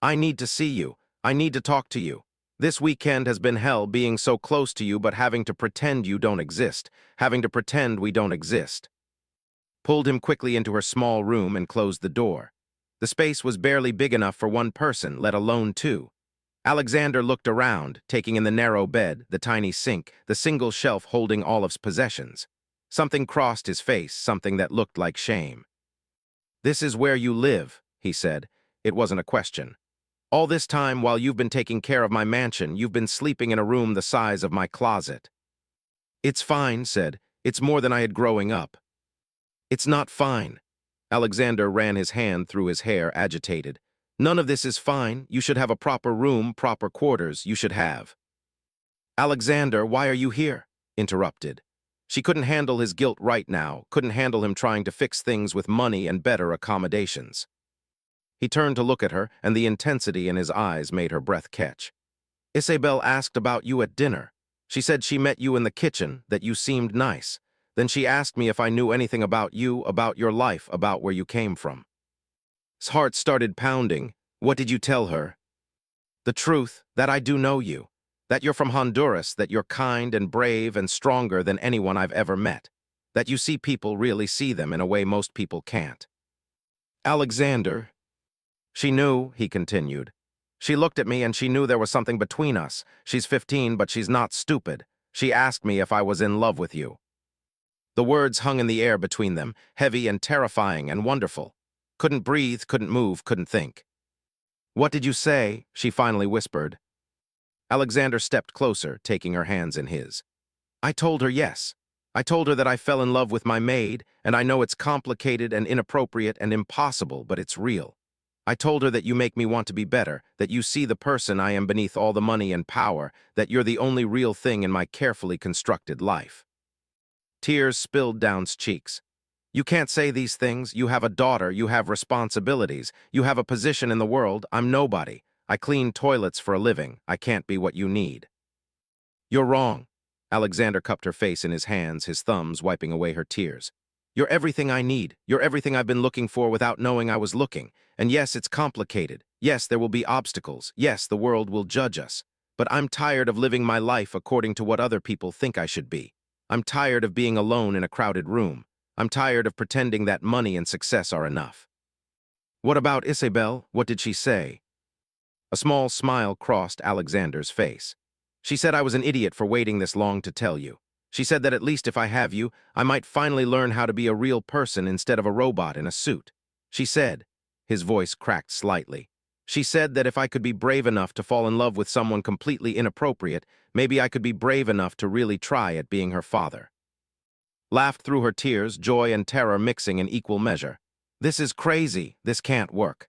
I need to see you. I need to talk to you. This weekend has been hell being so close to you but having to pretend you don't exist, having to pretend we don't exist. Pulled him quickly into her small room and closed the door. The space was barely big enough for one person, let alone two. Alexander looked around, taking in the narrow bed, the tiny sink, the single shelf holding all of his possessions. Something crossed his face, something that looked like shame. This is where you live, he said. It wasn't a question. All this time, while you've been taking care of my mansion, you've been sleeping in a room the size of my closet. It's fine, said. It's more than I had growing up. It's not fine. Alexander ran his hand through his hair, agitated. None of this is fine. You should have a proper room, proper quarters. You should have. Alexander, why are you here? Interrupted. She couldn't handle his guilt right now, couldn't handle him trying to fix things with money and better accommodations. He turned to look at her, and the intensity in his eyes made her breath catch. Isabel asked about you at dinner. She said she met you in the kitchen, that you seemed nice. Then she asked me if I knew anything about you, about your life, about where you came from. His heart started pounding. What did you tell her? The truth, that I do know you. That you're from Honduras, that you're kind and brave and stronger than anyone I've ever met. That you see people really see them in a way most people can't. Alexander. She knew, he continued. She looked at me and she knew there was something between us. She's 15, but she's not stupid. She asked me if I was in love with you. The words hung in the air between them, heavy and terrifying and wonderful. Couldn't breathe, couldn't move, couldn't think. What did you say? She finally whispered. Alexander stepped closer, taking her hands in his. I told her yes. I told her that I fell in love with my maid, and I know it's complicated and inappropriate and impossible, but it's real. I told her that you make me want to be better, that you see the person I am beneath all the money and power, that you're the only real thing in my carefully constructed life. Tears spilled down his cheeks. You can't say these things. You have a daughter, you have responsibilities, you have a position in the world. I'm nobody. I clean toilets for a living. I can't be what you need. You're wrong. Alexander cupped her face in his hands, his thumbs wiping away her tears. You're everything I need. You're everything I've been looking for without knowing I was looking. And yes, it's complicated. Yes, there will be obstacles. Yes, the world will judge us. But I'm tired of living my life according to what other people think I should be. I'm tired of being alone in a crowded room. I'm tired of pretending that money and success are enough. What about Isabel? What did she say? A small smile crossed Alexander's face. She said I was an idiot for waiting this long to tell you. She said that at least if I have you, I might finally learn how to be a real person instead of a robot in a suit. She said, his voice cracked slightly. She said that if I could be brave enough to fall in love with someone completely inappropriate, maybe I could be brave enough to really try at being her father. Laughed through her tears, joy and terror mixing in equal measure. This is crazy. This can't work.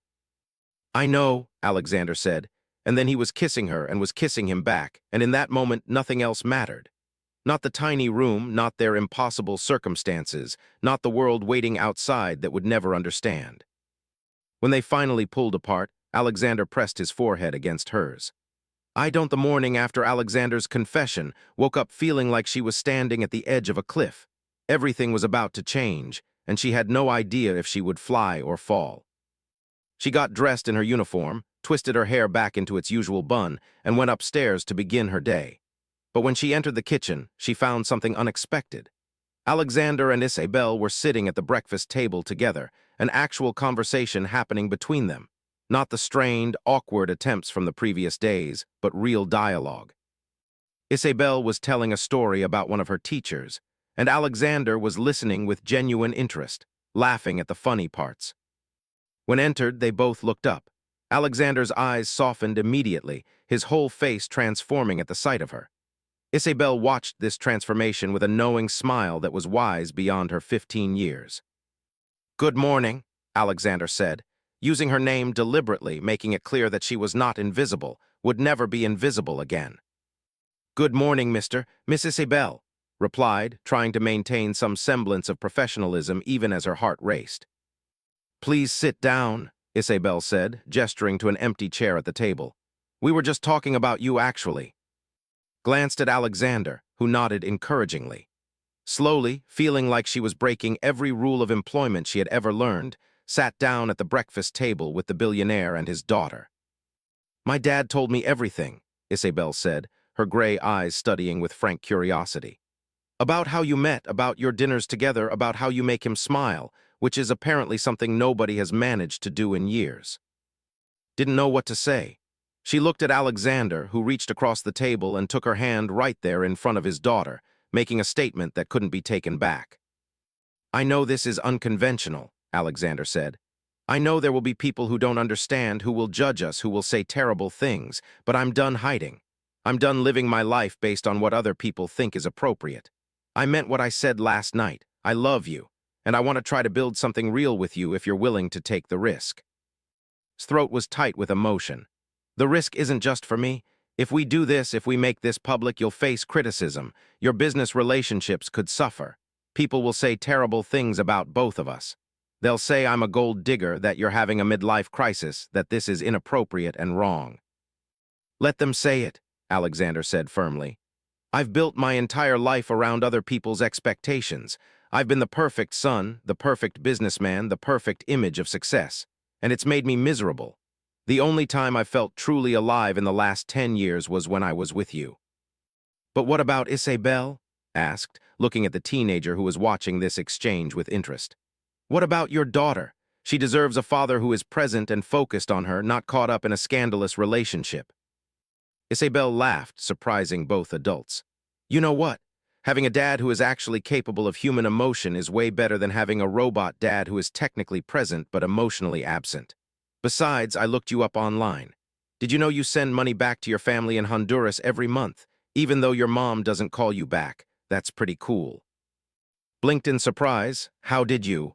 I know, Alexander said, and then he was kissing her and was kissing him back, and in that moment nothing else mattered. Not the tiny room, not their impossible circumstances, not the world waiting outside that would never understand. When they finally pulled apart, Alexander pressed his forehead against hers. I don't the morning after Alexander's confession woke up feeling like she was standing at the edge of a cliff. Everything was about to change, and she had no idea if she would fly or fall. She got dressed in her uniform, twisted her hair back into its usual bun, and went upstairs to begin her day. But when she entered the kitchen, she found something unexpected. Alexander and Isabel were sitting at the breakfast table together, an actual conversation happening between them. Not the strained, awkward attempts from the previous days, but real dialogue. Isabel was telling a story about one of her teachers, and Alexander was listening with genuine interest, laughing at the funny parts. When entered, they both looked up. Alexander's eyes softened immediately, his whole face transforming at the sight of her. Isabel watched this transformation with a knowing smile that was wise beyond her 15 years. Good morning, Alexander said, using her name deliberately, making it clear that she was not invisible, would never be invisible again. Good morning, Miss Isabel, replied, trying to maintain some semblance of professionalism even as her heart raced. Please sit down, Isabel said, gesturing to an empty chair at the table. We were just talking about you, actually. Glanced at Alexander, who nodded encouragingly. Slowly, feeling like she was breaking every rule of employment she had ever learned, sat down at the breakfast table with the billionaire and his daughter. My dad told me everything, Isabel said, her gray eyes studying with frank curiosity. About how you met, about your dinners together, about how you make him smile, which is apparently something nobody has managed to do in years. Didn't know what to say. She looked at Alexander, who reached across the table and took her hand right there in front of his daughter, making a statement that couldn't be taken back. I know this is unconventional, Alexander said. I know there will be people who don't understand, who will judge us, who will say terrible things, but I'm done hiding. I'm done living my life based on what other people think is appropriate. I meant what I said last night. I love you, and I want to try to build something real with you if you're willing to take the risk. His throat was tight with emotion. The risk isn't just for me. If we do this, if we make this public, you'll face criticism. Your business relationships could suffer. People will say terrible things about both of us. They'll say I'm a gold digger, that you're having a midlife crisis, that this is inappropriate and wrong. Let them say it, Alexander said firmly. I've built my entire life around other people's expectations. I've been the perfect son, the perfect businessman, the perfect image of success. And it's made me miserable. The only time I felt truly alive in the last 10 years was when I was with you. But what about Isabel? Asked, looking at the teenager who was watching this exchange with interest. What about your daughter? She deserves a father who is present and focused on her, not caught up in a scandalous relationship. Isabel laughed, surprising both adults. You know what? Having a dad who is actually capable of human emotion is way better than having a robot dad who is technically present but emotionally absent. Besides, I looked you up online. Did you know you send money back to your family in Honduras every month, even though your mom doesn't call you back? That's pretty cool. Blinked in surprise. How did you?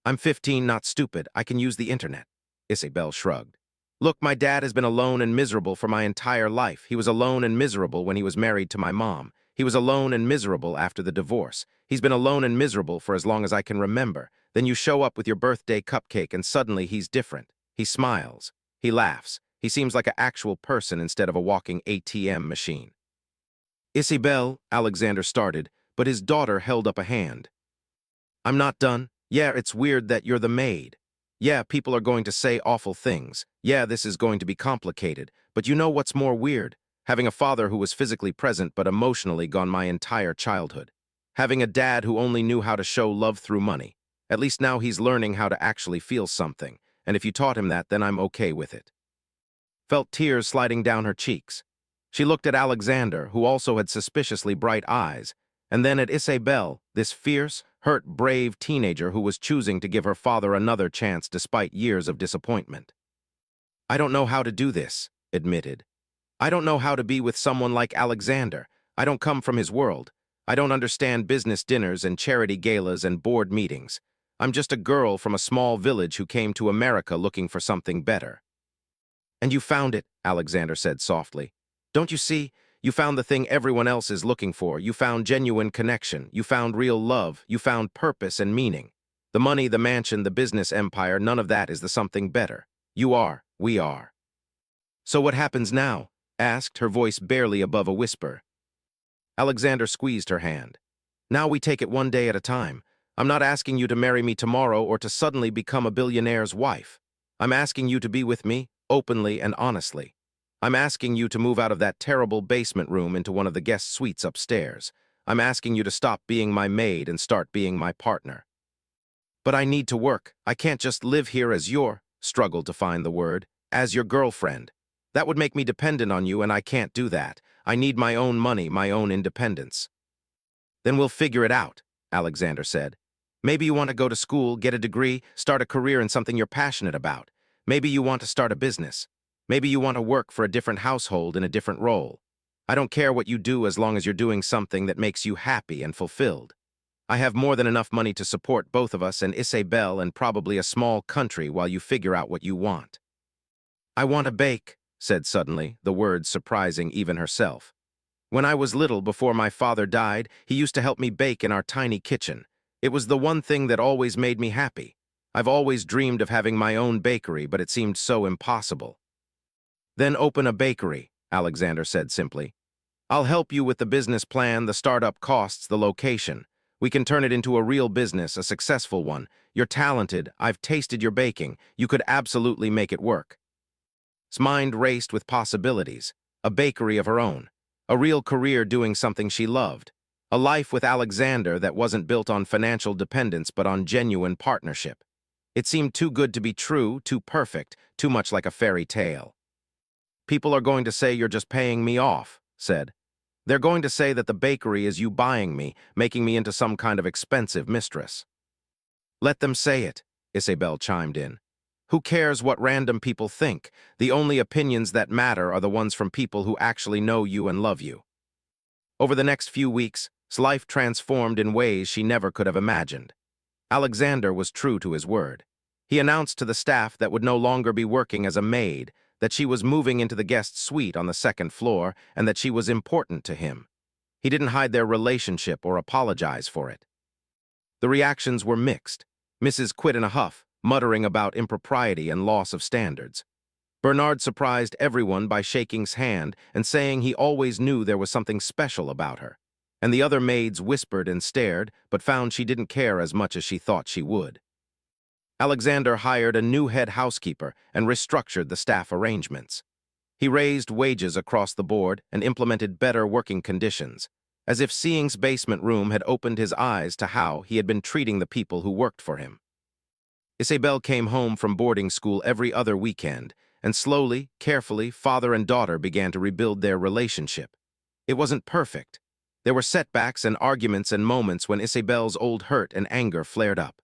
I'm 15, not stupid. I can use the internet. Isabel shrugged. Look, my dad has been alone and miserable for my entire life. He was alone and miserable when he was married to my mom. He was alone and miserable after the divorce. He's been alone and miserable for as long as I can remember. Then you show up with your birthday cupcake and suddenly he's different. He smiles. He laughs. He seems like an actual person instead of a walking ATM machine. Isabel, Alexander started, but his daughter held up a hand. I'm not done. Yeah, it's weird that you're the maid. Yeah, people are going to say awful things. Yeah, this is going to be complicated. But you know what's more weird? Having a father who was physically present but emotionally gone my entire childhood. Having a dad who only knew how to show love through money. At least now he's learning how to actually feel something. And if you taught him that, then I'm okay with it. Felt tears sliding down her cheeks. She looked at Alexander, who also had suspiciously bright eyes, and then at Isabel, this fierce, hurt, brave teenager who was choosing to give her father another chance despite years of disappointment. I don't know how to do this, admitted. I don't know how to be with someone like Alexander. I don't come from his world. I don't understand business dinners and charity galas and board meetings. I'm just a girl from a small village who came to America looking for something better. And you found it, Alexander said softly. Don't you see? You found the thing everyone else is looking for. You found genuine connection. You found real love. You found purpose and meaning. The money, the mansion, the business empire, none of that is the something better. You are. We are. So what happens now? Asked, her voice barely above a whisper. Alexander squeezed her hand. Now we take it one day at a time. I'm not asking you to marry me tomorrow or to suddenly become a billionaire's wife. I'm asking you to be with me, openly and honestly. I'm asking you to move out of that terrible basement room into one of the guest suites upstairs. I'm asking you to stop being my maid and start being my partner. But I need to work. I can't just live here as struggled to find the word, as your girlfriend. That would make me dependent on you, and I can't do that. I need my own money, my own independence. Then we'll figure it out, Alexander said. Maybe you want to go to school, get a degree, start a career in something you're passionate about. Maybe you want to start a business. Maybe you want to work for a different household in a different role. I don't care what you do as long as you're doing something that makes you happy and fulfilled. I have more than enough money to support both of us and Isabel and probably a small country while you figure out what you want. I want to bake, said suddenly, the words surprising even herself. When I was little, before my father died, he used to help me bake in our tiny kitchen. It was the one thing that always made me happy. I've always dreamed of having my own bakery, but it seemed so impossible. Then open a bakery, Alexander said simply. I'll help you with the business plan, the startup costs, the location. We can turn it into a real business, a successful one. You're talented. I've tasted your baking. You could absolutely make it work. His mind raced with possibilities. A bakery of her own. A real career doing something she loved. A life with Alexander that wasn't built on financial dependence but on genuine partnership. It seemed too good to be true, too perfect, too much like a fairy tale. People are going to say you're just paying me off, said. They're going to say that the bakery is you buying me, making me into some kind of expensive mistress. Let them say it, Isabel chimed in. Who cares what random people think? The only opinions that matter are the ones from people who actually know you and love you. Over the next few weeks, life transformed in ways she never could have imagined. Alexander was true to his word. He announced to the staff that would no longer be working as a maid, that she was moving into the guest suite on the second floor, and that she was important to him. He didn't hide their relationship or apologize for it. The reactions were mixed. Mrs. quit in a huff, muttering about impropriety and loss of standards. Bernard surprised everyone by shaking his hand and saying he always knew there was something special about her. And the other maids whispered and stared, but found she didn't care as much as she thought she would. Alexander hired a new head housekeeper and restructured the staff arrangements. He raised wages across the board and implemented better working conditions, as if seeing's basement room had opened his eyes to how he had been treating the people who worked for him. Isabel came home from boarding school every other weekend, and slowly, carefully, father and daughter began to rebuild their relationship. It wasn't perfect. There were setbacks and arguments and moments when Isabel's old hurt and anger flared up.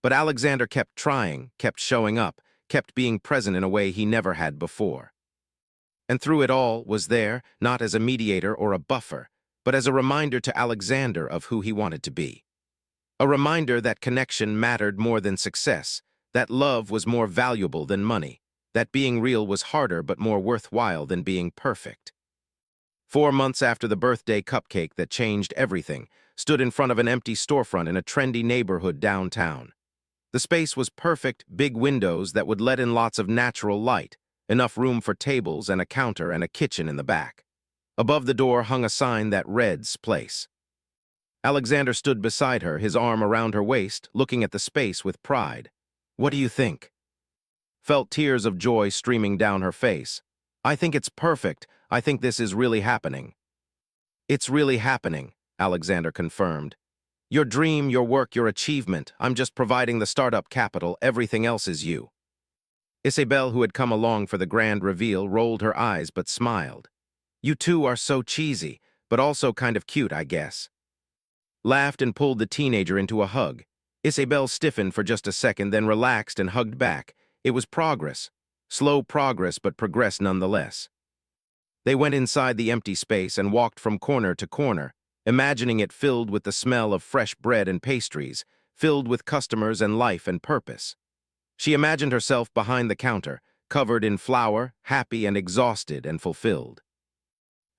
But Alexander kept trying, kept showing up, kept being present in a way he never had before. And through it all was there, not as a mediator or a buffer, but as a reminder to Alexander of who he wanted to be. A reminder that connection mattered more than success, that love was more valuable than money, that being real was harder but more worthwhile than being perfect. 4 months after the birthday cupcake that changed everything stood in front of an empty storefront in a trendy neighborhood downtown. The space was perfect, big windows that would let in lots of natural light, enough room for tables and a counter and a kitchen in the back. Above the door hung a sign that read "Place." Alexander stood beside her, his arm around her waist, looking at the space with pride. "What do you think?" Felt tears of joy streaming down her face. "I think it's perfect. I think this is really happening." "It's really happening," Alexander confirmed. "Your dream, your work, your achievement. I'm just providing the startup capital. Everything else is you." Isabel, who had come along for the grand reveal, rolled her eyes but smiled. "You two are so cheesy, but also kind of cute, I guess." Laughed and pulled the teenager into a hug. Isabel stiffened for just a second, then relaxed and hugged back. It was progress. Slow progress, but progress nonetheless. They went inside the empty space and walked from corner to corner, imagining it filled with the smell of fresh bread and pastries, filled with customers and life and purpose. She imagined herself behind the counter, covered in flour, happy and exhausted and fulfilled.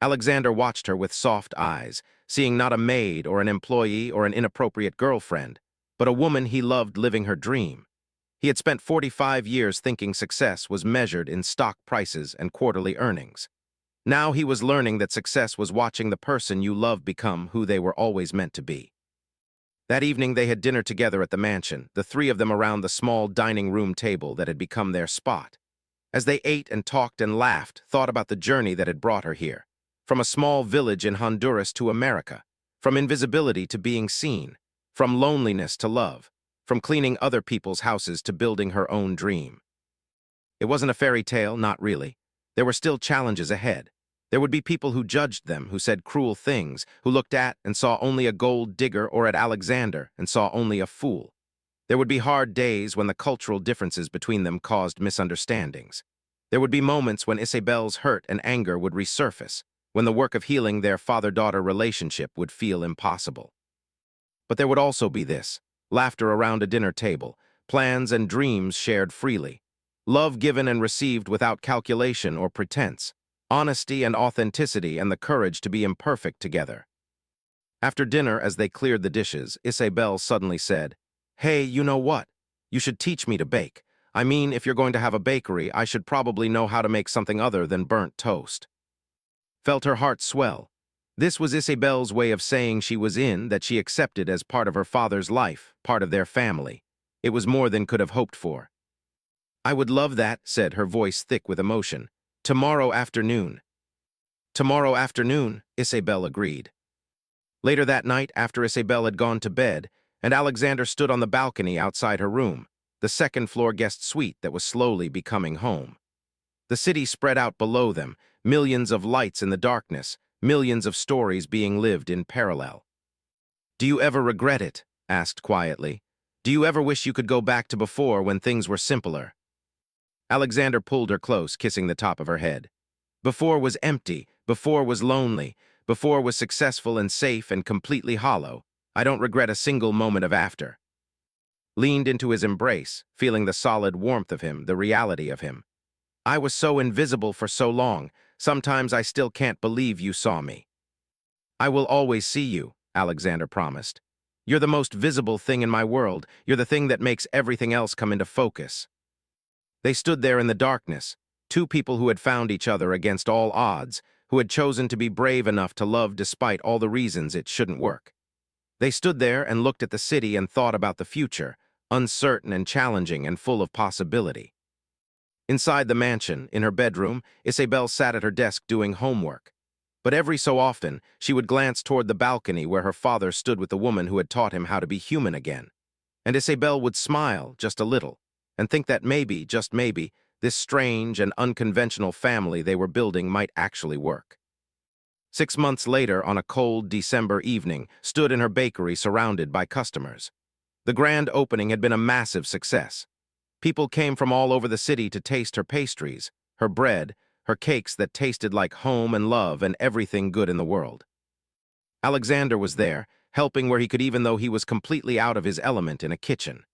Alexander watched her with soft eyes, seeing not a maid or an employee or an inappropriate girlfriend, but a woman he loved living her dream. He had spent 45 years thinking success was measured in stock prices and quarterly earnings. Now he was learning that success was watching the person you love become who they were always meant to be. That evening they had dinner together at the mansion, the three of them around the small dining room table that had become their spot. As they ate and talked and laughed, thought about the journey that had brought her here. From a small village in Honduras to America, from invisibility to being seen, from loneliness to love, from cleaning other people's houses to building her own dream. It wasn't a fairy tale, not really. There were still challenges ahead. There would be people who judged them, who said cruel things, who looked at and saw only a gold digger, or at Alexander and saw only a fool. There would be hard days when the cultural differences between them caused misunderstandings. There would be moments when Isabel's hurt and anger would resurface, when the work of healing their father-daughter relationship would feel impossible. But there would also be this: laughter around a dinner table, plans and dreams shared freely, love given and received without calculation or pretense, honesty and authenticity, and the courage to be imperfect together. After dinner, as they cleared the dishes, Isabel suddenly said, "Hey, you know what? You should teach me to bake. I mean, if you're going to have a bakery, I should probably know how to make something other than burnt toast." Felt her heart swell. This was Isabel's way of saying she was in, that she accepted as part of her father's life, part of their family. It was more than could have hoped for. "I would love that," said, her voice thick with emotion. "Tomorrow afternoon." "Tomorrow afternoon," Isabel agreed. Later that night, after Isabel had gone to bed, and Alexander stood on the balcony outside her room, the second-floor guest suite that was slowly becoming home. The city spread out below them, millions of lights in the darkness, millions of stories being lived in parallel. "Do you ever regret it?" asked quietly. "Do you ever wish you could go back to before, when things were simpler?" Alexander pulled her close, kissing the top of her head. "Before was empty, before was lonely, before was successful and safe and completely hollow. I don't regret a single moment of after." Leaned into his embrace, feeling the solid warmth of him, the reality of him. "I was so invisible for so long. Sometimes I still can't believe you saw me." "I will always see you," Alexander promised. "You're the most visible thing in my world. You're the thing that makes everything else come into focus." They stood there in the darkness, two people who had found each other against all odds, who had chosen to be brave enough to love despite all the reasons it shouldn't work. They stood there and looked at the city and thought about the future, uncertain and challenging and full of possibility. Inside the mansion, in her bedroom, Isabel sat at her desk doing homework. But every so often, she would glance toward the balcony where her father stood with the woman who had taught him how to be human again. And Isabel would smile just a little, and think that maybe, just maybe, this strange and unconventional family they were building might actually work. 6 months later, on a cold December evening, stood in her bakery surrounded by customers. The grand opening had been a massive success. People came from all over the city to taste her pastries, her bread, her cakes that tasted like home and love and everything good in the world. Alexander was there, helping where he could, even though he was completely out of his element in a kitchen.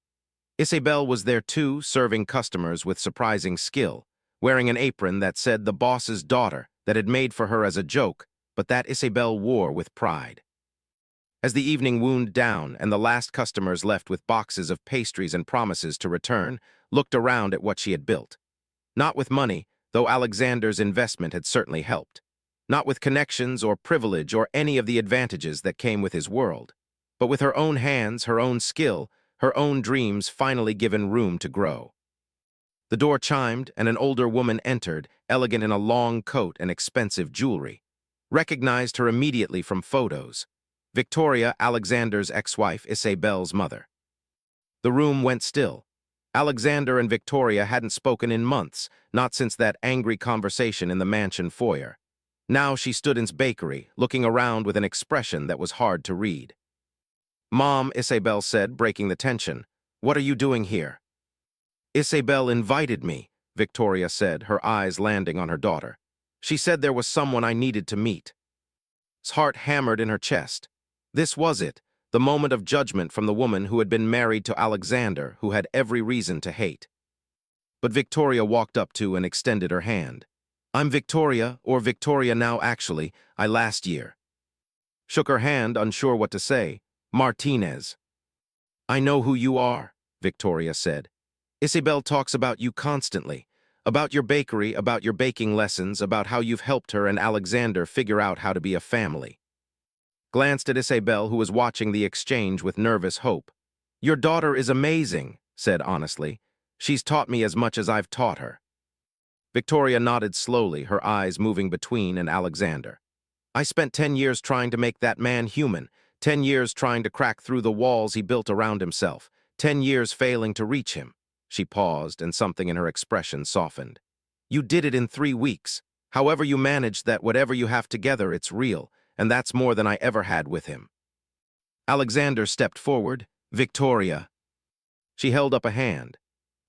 Isabel was there too, serving customers with surprising skill, wearing an apron that said "the boss's daughter," that had made for her as a joke, but that Isabel wore with pride. As the evening wound down and the last customers left with boxes of pastries and promises to return, looked around at what she had built. Not with money, though Alexander's investment had certainly helped. Not with connections or privilege or any of the advantages that came with his world. but with her own hands, her own skill, her own dreams finally given room to grow. The door chimed, and an older woman entered, elegant in a long coat and expensive jewelry. Recognized her immediately from photos. Victoria, Alexander's ex-wife, Isabel's mother. The room went still. Alexander and Victoria hadn't spoken in months, not since that angry conversation in the mansion foyer. Now she stood in his bakery, looking around with an expression that was hard to read. "Mom," Isabel said, breaking the tension, "what are you doing here?" "Isabel invited me," Victoria said, her eyes landing on her daughter. "She said there was someone I needed to meet." His heart hammered in her chest. This was it, the moment of judgment from the woman who had been married to Alexander, who had every reason to hate. But Victoria walked up to and extended her hand. "I'm Victoria, or Victoria now actually, I last year." Shook her hand, unsure what to say. "Martinez." "I know who you are," Victoria said. "Isabel talks about you constantly. About your bakery, about your baking lessons, about how you've helped her and Alexander figure out how to be a family." Glanced at Isabel, who was watching the exchange with nervous hope. "Your daughter is amazing," said honestly. "She's taught me as much as I've taught her." Victoria nodded slowly, her eyes moving between and Alexander. "I spent 10 years trying to make that man human, 10 years trying to crack through the walls he built around himself, 10 years failing to reach him." She paused, and something in her expression softened. "You did it in 3 weeks. However you managed that, whatever you have together, it's real, and that's more than I ever had with him." Alexander stepped forward. "Victoria." She held up a hand.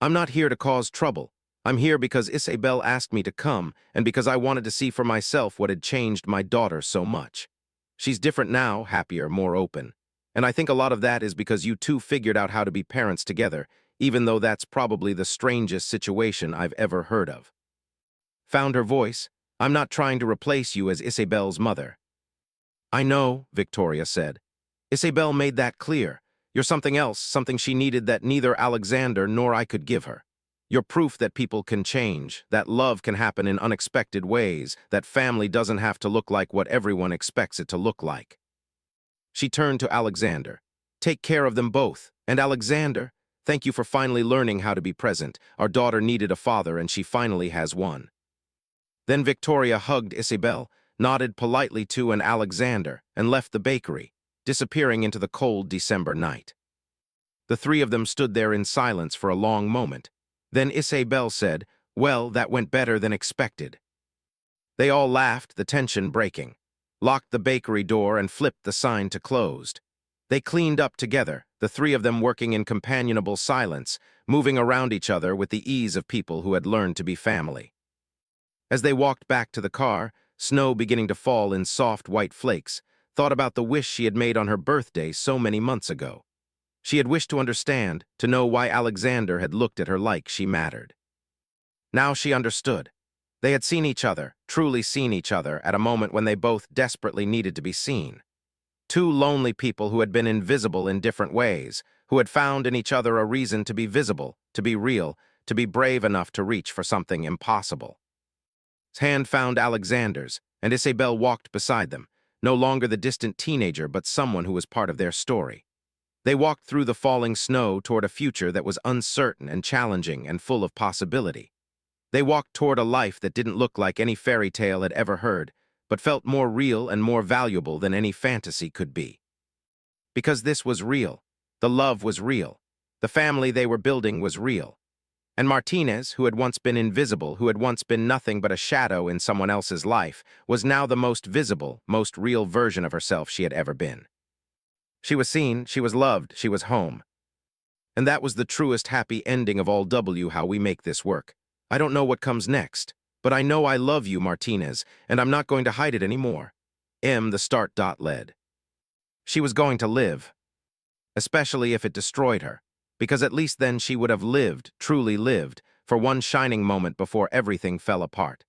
"I'm not here to cause trouble. I'm here because Isabel asked me to come, and because I wanted to see for myself what had changed my daughter so much. She's different now, happier, more open. And I think a lot of that is because you two figured out how to be parents together, even though that's probably the strangest situation I've ever heard of." Found her voice. "I'm not trying to replace you as Isabel's mother." "I know," Victoria said. "Isabel made that clear. You're something else, something she needed that neither Alexander nor I could give her. You're proof that people can change, that love can happen in unexpected ways, that family doesn't have to look like what everyone expects it to look like." She turned to Alexander. "Take care of them both. And Alexander, thank you for finally learning how to be present. Our daughter needed a father, and she finally has one." Then Victoria hugged Isabel, nodded politely to an Alexander, and left the bakery, disappearing into the cold December night. The three of them stood there in silence for a long moment. Then Isabel said, "Well, that went better than expected." They all laughed, the tension breaking, locked the bakery door and flipped the sign to closed. They cleaned up together, the three of them working in companionable silence, moving around each other with the ease of people who had learned to be family. As they walked back to the car, snow beginning to fall in soft white flakes, thought about the wish she had made on her birthday so many months ago. She had wished to understand, to know why Alexander had looked at her like she mattered. Now she understood. They had seen each other, truly seen each other, at a moment when they both desperately needed to be seen. Two lonely people who had been invisible in different ways, who had found in each other a reason to be visible, to be real, to be brave enough to reach for something impossible. His hand found Alexander's, and Isabel walked beside them, no longer the distant teenager but someone who was part of their story. They walked through the falling snow toward a future that was uncertain and challenging and full of possibility. They walked toward a life that didn't look like any fairy tale had ever heard, but felt more real and more valuable than any fantasy could be. Because this was real. The love was real. The family they were building was real. And Martinez, who had once been invisible, who had once been nothing but a shadow in someone else's life, was now the most visible, most real version of herself she had ever been. She was seen, she was loved, she was home. And that was the truest happy ending of all. How we make this work. I don't know what comes next, but I know I love you, Martinez, and I'm not going to hide it anymore. The start. Led. She was going to live, especially if it destroyed her, because at least then she would have lived, truly lived, for one shining moment before everything fell apart.